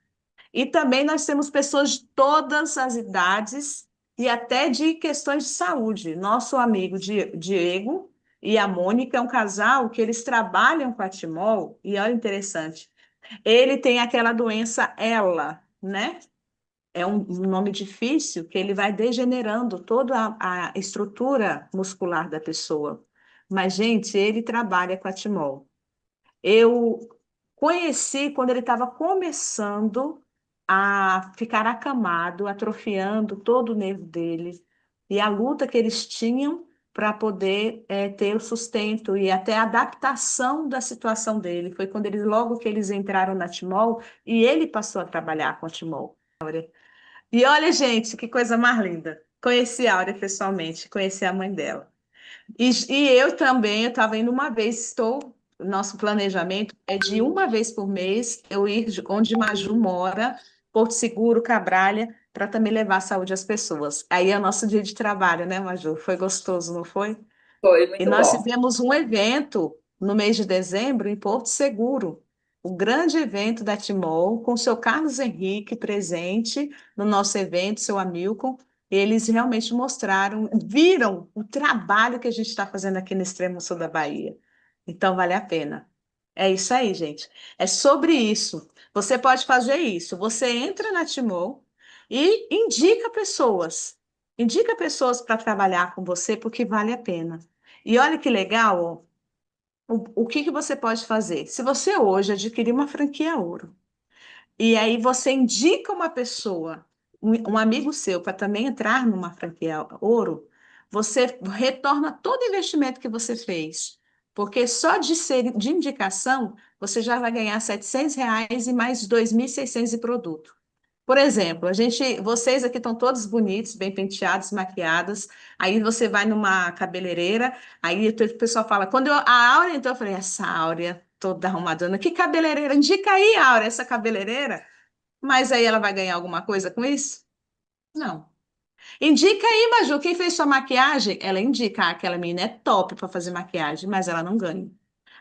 S1: E também nós temos pessoas de todas as idades e até de questões de saúde. Nosso amigo Diego e a Mônica é um casal que eles trabalham com a Timol, e olha interessante, ele tem aquela doença ELA, né? É um nome difícil que ele vai degenerando toda a estrutura muscular da pessoa. Mas, gente, ele trabalha com a Timol. Eu conheci quando ele estava começando a ficar acamado, atrofiando todo o nervo dele, e a luta que eles tinham para poder ter o sustento e até a adaptação da situação dele. Foi quando eles, logo que eles entraram na Timol, e ele passou a trabalhar com a Timol. E olha, gente, que coisa mais linda. Conheci a Áurea pessoalmente, conheci a mãe dela. E eu também, eu estava indo uma vez, nosso planejamento é de uma vez por mês eu ir onde Maju mora, Porto Seguro, Cabralha, para também levar saúde às pessoas. Aí é o nosso dia de trabalho, né, Maju? Foi gostoso, não foi?
S3: Foi
S1: E
S3: muito
S1: nós
S3: bom.
S1: fizemos um evento no mês de dezembro em Porto Seguro, o grande evento da Timol, com o seu Carlos Henrique presente no nosso evento, seu Amilton. Eles realmente mostraram, viram o trabalho que a gente está fazendo aqui no extremo sul da Bahia. Então, vale a pena. É isso aí, gente. É sobre isso. Você pode fazer isso. Você entra na Timol e indica pessoas. Indica pessoas para trabalhar com você, porque vale a pena. E olha que legal, ó, o que que você pode fazer? Se você hoje adquirir uma franquia ouro, e aí você indica uma pessoa, um amigo seu, para também entrar numa franquia ouro, você retorna todo o investimento que você fez. Porque só de ser de indicação, você já vai ganhar R$ 700 e mais 2.600 de produto. Por exemplo, vocês aqui estão todos bonitos, bem penteados, maquiadas. Aí você vai numa cabeleireira, aí o pessoal fala, a Áurea entrou, eu falei, essa Áurea toda arrumadona, que cabeleireira? Indica aí, Áurea, essa cabeleireira. Mas aí ela vai ganhar alguma coisa com isso? Não. Indica aí, Maju, quem fez sua maquiagem? Ela indica, aquela menina é top para fazer maquiagem, mas ela não ganha.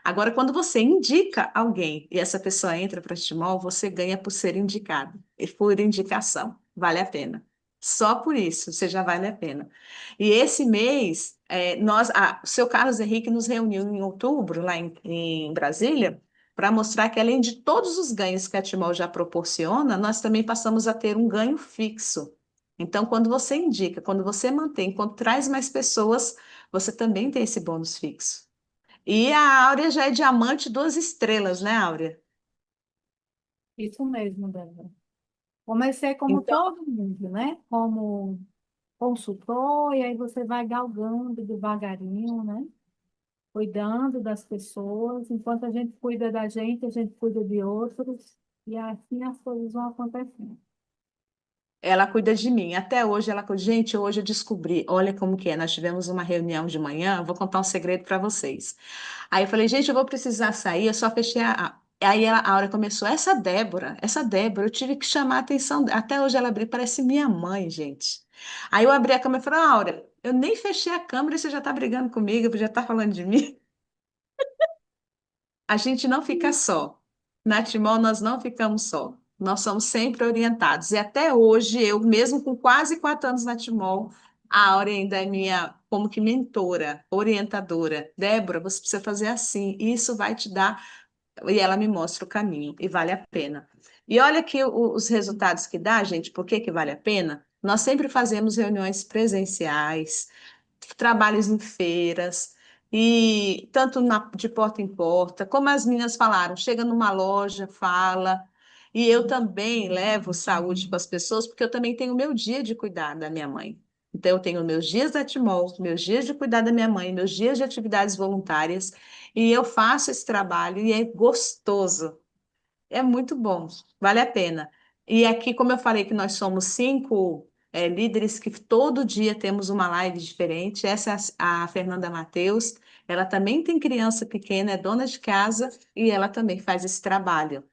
S1: Agora, quando você indica alguém e essa pessoa entra para o Estimol, você ganha por ser indicado, e por indicação. Vale a pena. Só por isso, você já vale a pena. E esse mês, o seu Carlos Henrique nos reuniu em outubro, lá em Brasília, para mostrar que, além de todos os ganhos que a Timol já proporciona, nós também passamos a ter um ganho fixo. Então, quando você indica, quando você mantém, quando traz mais pessoas, você também tem esse bônus fixo. E a Áurea já é diamante 2 estrelas, né, Áurea?
S2: Isso mesmo, Débora. Comecei como
S3: Então,
S2: todo mundo, né? Como consultor, e aí você vai galgando devagarinho, né? Cuidando das pessoas. Enquanto a gente cuida de outros, e assim as coisas vão acontecendo.
S1: Ela cuida de mim. Até hoje ela cuida. Gente, hoje eu descobri, olha como que é. Nós tivemos uma reunião de manhã, vou contar um segredo para vocês. Aí eu falei, gente, eu vou precisar sair, eu só fechei Aí a Áurea começou, essa Débora, eu tive que chamar a atenção. Até hoje ela abriu, parece minha mãe, gente. Aí eu abri a câmera e falei, Áurea, eu nem fechei a câmera e você já está brigando comigo, já está falando de mim. A gente não fica só. Na Timol, nós não ficamos só. Nós somos sempre orientados. E até hoje, eu, mesmo com quase 4 anos na Timol, a Áurea ainda é minha, como que mentora, orientadora. Débora, você precisa fazer assim, isso vai te dar. E ela me mostra o caminho, e vale a pena. E olha aqui os resultados que dá, gente, por que que vale a pena? Nós sempre fazemos reuniões presenciais, trabalhos em feiras, e tanto de porta em porta, como as meninas falaram, chega numa loja, fala, e eu também levo saúde para as pessoas, porque eu também tenho o meu dia de cuidar da minha mãe. Então, eu tenho meus dias da Timol, meus dias de cuidar da minha mãe, meus dias de atividades voluntárias, e eu faço esse trabalho e é gostoso. É muito bom, vale a pena. E aqui, como eu falei que nós somos 5 líderes que todo dia temos uma live diferente, essa é a Fernanda Mateus, ela também tem criança pequena, é dona de casa e ela também faz esse trabalho.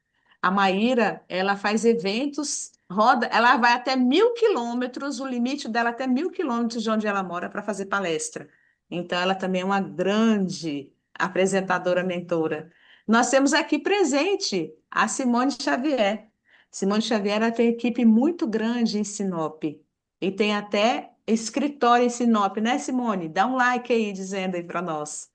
S1: A Maíra, ela faz eventos roda, ela vai até 1.000 quilômetros, o limite dela é até 1.000 quilômetros de onde ela mora para fazer palestra. Então, ela também é uma grande apresentadora, mentora. Nós temos aqui presente a Simone Xavier. Simone Xavier ela tem equipe muito grande em Sinop e tem até escritório em Sinop, né, Simone? Dá um like aí dizendo aí para nós.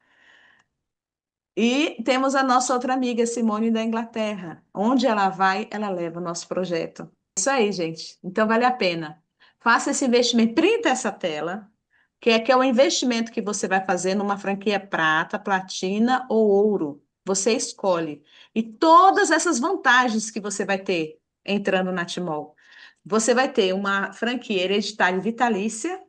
S1: E temos a nossa outra amiga, Simone, da Inglaterra. Onde ela vai, ela leva o nosso projeto. Isso aí, gente. Então, vale a pena. Faça esse investimento. Printa essa tela, que é o investimento que você vai fazer numa franquia prata, platina ou ouro. Você escolhe. E todas essas vantagens que você vai ter entrando na Timol. Você vai ter uma franquia hereditária e vitalícia.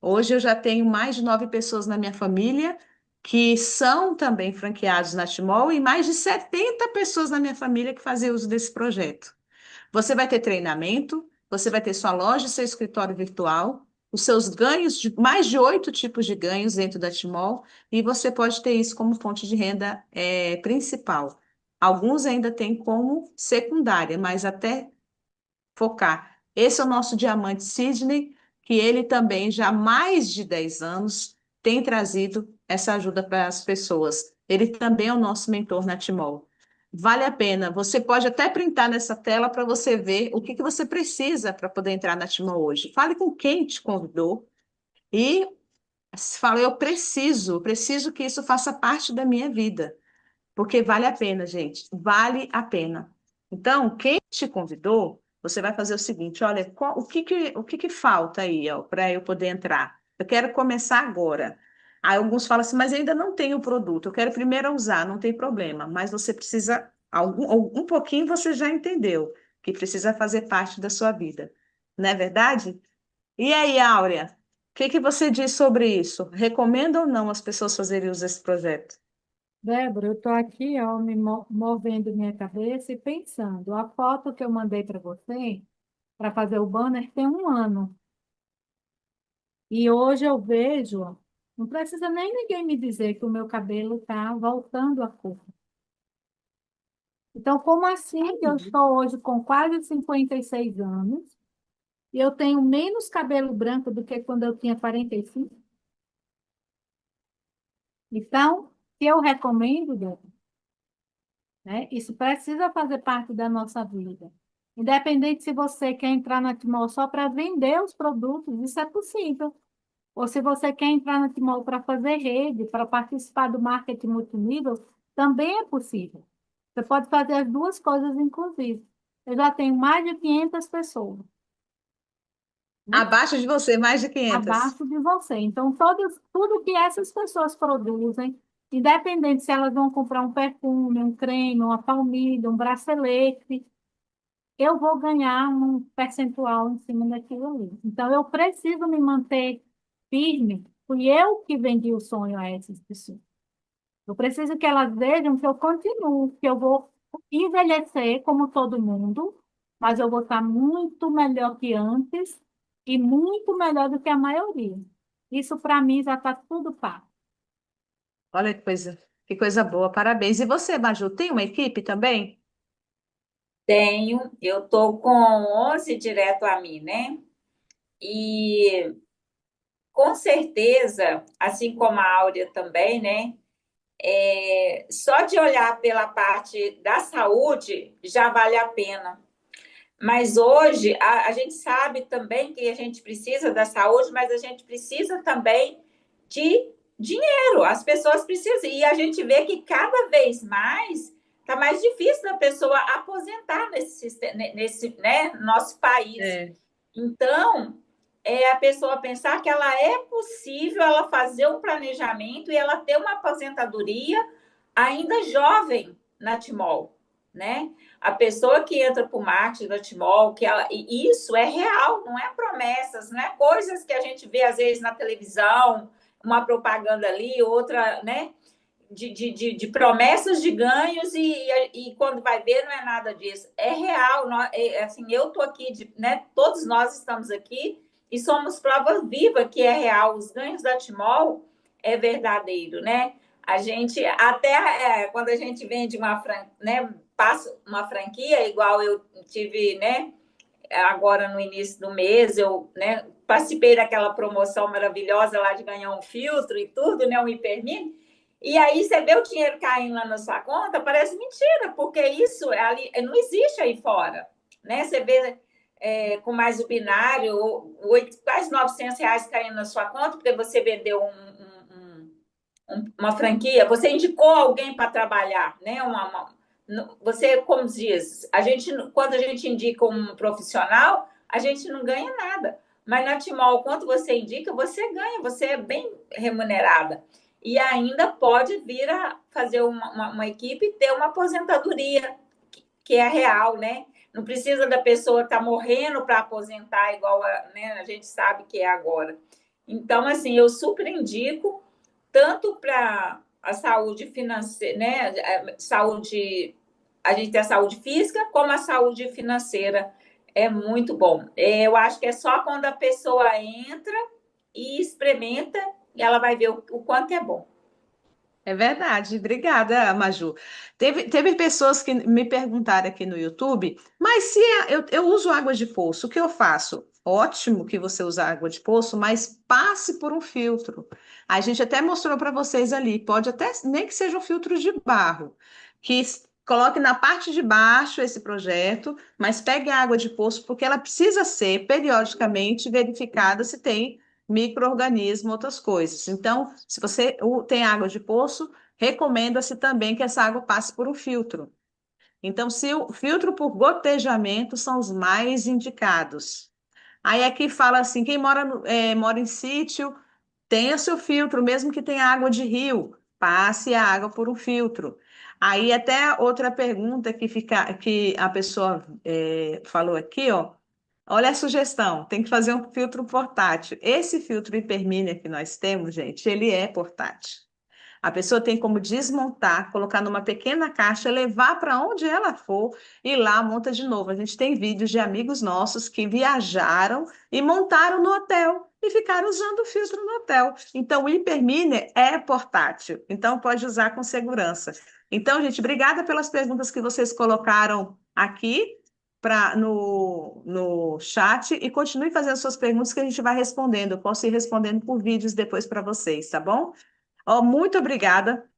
S1: Hoje eu já tenho mais de 9 pessoas na minha família que são também franqueados na Timol e mais de 70 pessoas na minha família que fazem uso desse projeto. Você vai ter treinamento, você vai ter sua loja, seu escritório virtual, os seus ganhos, mais de 8 tipos de ganhos dentro da Timol, e você pode ter isso como fonte de renda principal. Alguns ainda têm como secundária, mas até focar. Esse é o nosso diamante Sidney, que ele também já há mais de 10 anos tem trazido essa ajuda para as pessoas. Ele também é o nosso mentor na Timol. Vale a pena. Você pode até printar nessa tela para você ver o que você precisa para poder entrar na Timol hoje. Fale com quem te convidou e fale, eu preciso que isso faça parte da minha vida. Porque vale a pena, gente, vale a pena. Então, quem te convidou, você vai fazer o seguinte: olha, o que que falta aí, ó, para eu poder entrar? Eu quero começar agora. Aí alguns falam assim, mas eu ainda não tenho o produto, eu quero primeiro usar, não tem problema, mas você precisa, um pouquinho você já entendeu, que precisa fazer parte da sua vida, não é verdade? E aí, Áurea, o que que você diz sobre isso? Recomenda ou não as pessoas fazerem uso desse projeto?
S2: Débora, eu estou aqui, ó, movendo minha cabeça e pensando. A foto que eu mandei para você, para fazer o banner, tem um ano. E hoje eu vejo, não precisa nem ninguém me dizer que o meu cabelo está voltando à cor. Então, como assim que eu estou hoje com quase 56 anos e eu tenho menos cabelo branco do que quando eu tinha 45? Então, se eu recomendo, Débora, né? Isso precisa fazer parte da nossa vida. Independente se você quer entrar na Timol só para vender os produtos, isso é possível. Ou se você quer entrar na Timol para fazer rede, para participar do marketing multinível, também é possível. Você pode fazer as duas coisas, inclusive. Eu já tenho mais de 500 pessoas, né?
S1: Abaixo de você, mais de 500.
S2: Abaixo de você. Então, tudo que essas pessoas produzem, independente se elas vão comprar um perfume, um creme, uma palmilha, um bracelete, eu vou ganhar um percentual em cima daquilo ali. Então, eu preciso me manter firme. Fui eu que vendi o sonho a essas pessoas. Eu preciso que elas vejam que eu continuo, que eu vou envelhecer como todo mundo, mas eu vou estar muito melhor que antes e muito melhor do que a maioria. Isso, para mim, já está tudo pago.
S1: Olha que coisa boa, parabéns. E você, Maju, tem uma equipe também?
S3: Tenho, eu estou com 11 direto a mim, né? E com certeza, assim como a Áurea também, né? Só de olhar pela parte da saúde já vale a pena. Mas hoje a gente sabe também que a gente precisa da saúde, mas a gente precisa também de dinheiro. As pessoas precisam. E a gente vê que cada vez mais está mais difícil da pessoa aposentar nesse né, nosso país.
S1: É.
S3: Então, a pessoa pensar que ela é possível ela fazer um planejamento e ela ter uma aposentadoria ainda jovem na Timol, né? A pessoa que entra para o marketing da Timol, e isso é real, não é promessas, não é coisas que a gente vê às vezes na televisão, uma propaganda ali, outra, né? De promessas de ganhos e quando vai ver não é nada disso. É real, assim, eu estou aqui, né? Todos nós estamos aqui e somos prova viva que é real. Os ganhos da Timol é verdadeiro, né? A gente, até quando a gente vende né, passa uma franquia, igual eu tive, né? agora no início do mês, eu, né, participei daquela promoção maravilhosa lá de ganhar um filtro e tudo, né, um hipermine. E aí você vê o dinheiro caindo lá na sua conta, parece mentira, porque isso ali, não existe aí fora, né? Você vê com mais o binário, quase R$ 900 caindo na sua conta, porque você vendeu uma franquia, você indicou alguém para trabalhar, né? Você, como diz, quando a gente indica um profissional, a gente não ganha nada. Mas na Timol, quanto você indica, você ganha, você é bem remunerada. E ainda pode vir a fazer uma equipe e ter uma aposentadoria, que é real, né? Não precisa da pessoa estar morrendo para aposentar, igual né, a gente sabe que é agora. Então, assim, eu super indico, tanto para a saúde financeira, né? A gente tem a saúde física, como a saúde financeira. É muito bom. Eu acho que é só quando a pessoa entra e experimenta e ela vai ver o quanto é bom.
S1: É verdade, obrigada, Maju. Teve pessoas que me perguntaram aqui no YouTube, mas se eu uso água de poço, o que eu faço? Ótimo que você usa água de poço, mas passe por um filtro. A gente até mostrou para vocês ali, pode até nem que seja um filtro de barro, coloque na parte de baixo esse projeto, mas pegue a água de poço, porque ela precisa ser periodicamente verificada se tem micro-organismo, outras coisas. Então, se você tem água de poço, recomenda-se também que essa água passe por um filtro. Então, se o filtro por gotejamento são os mais indicados. Aí aqui fala assim, quem mora em sítio, tenha seu filtro, mesmo que tenha água de rio, passe a água por um filtro. Aí até outra pergunta que a pessoa falou aqui, ó. Olha a sugestão, tem que fazer um filtro portátil. Esse filtro hipermínea que nós temos, gente, ele é portátil. A pessoa tem como desmontar, colocar numa pequena caixa, levar para onde ela for e lá monta de novo. A gente tem vídeos de amigos nossos que viajaram e montaram no hotel e ficaram usando o filtro no hotel. Então, o hipermine é portátil, então pode usar com segurança. Então, gente, obrigada pelas perguntas que vocês colocaram aqui no chat e continue fazendo suas perguntas que a gente vai respondendo. Eu posso ir respondendo por vídeos depois para vocês, tá bom? Ó, muito obrigada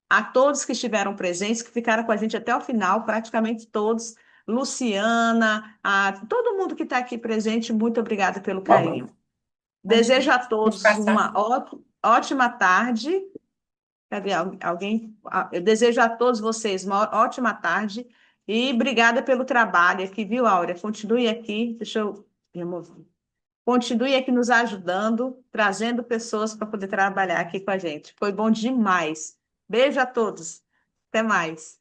S1: a todos que estiveram presentes, que ficaram com a gente até o final, praticamente todos. Luciana, todo mundo que está aqui presente, muito obrigada pelo carinho. Desejo a todos uma ótima tarde. Cadê alguém? Eu desejo a todos vocês uma ótima tarde e obrigada pelo trabalho aqui, viu, Áurea? Continue aqui, deixa eu remover. Continue aqui nos ajudando, trazendo pessoas para poder trabalhar aqui com a gente. Foi bom demais. Beijo a todos. Até mais.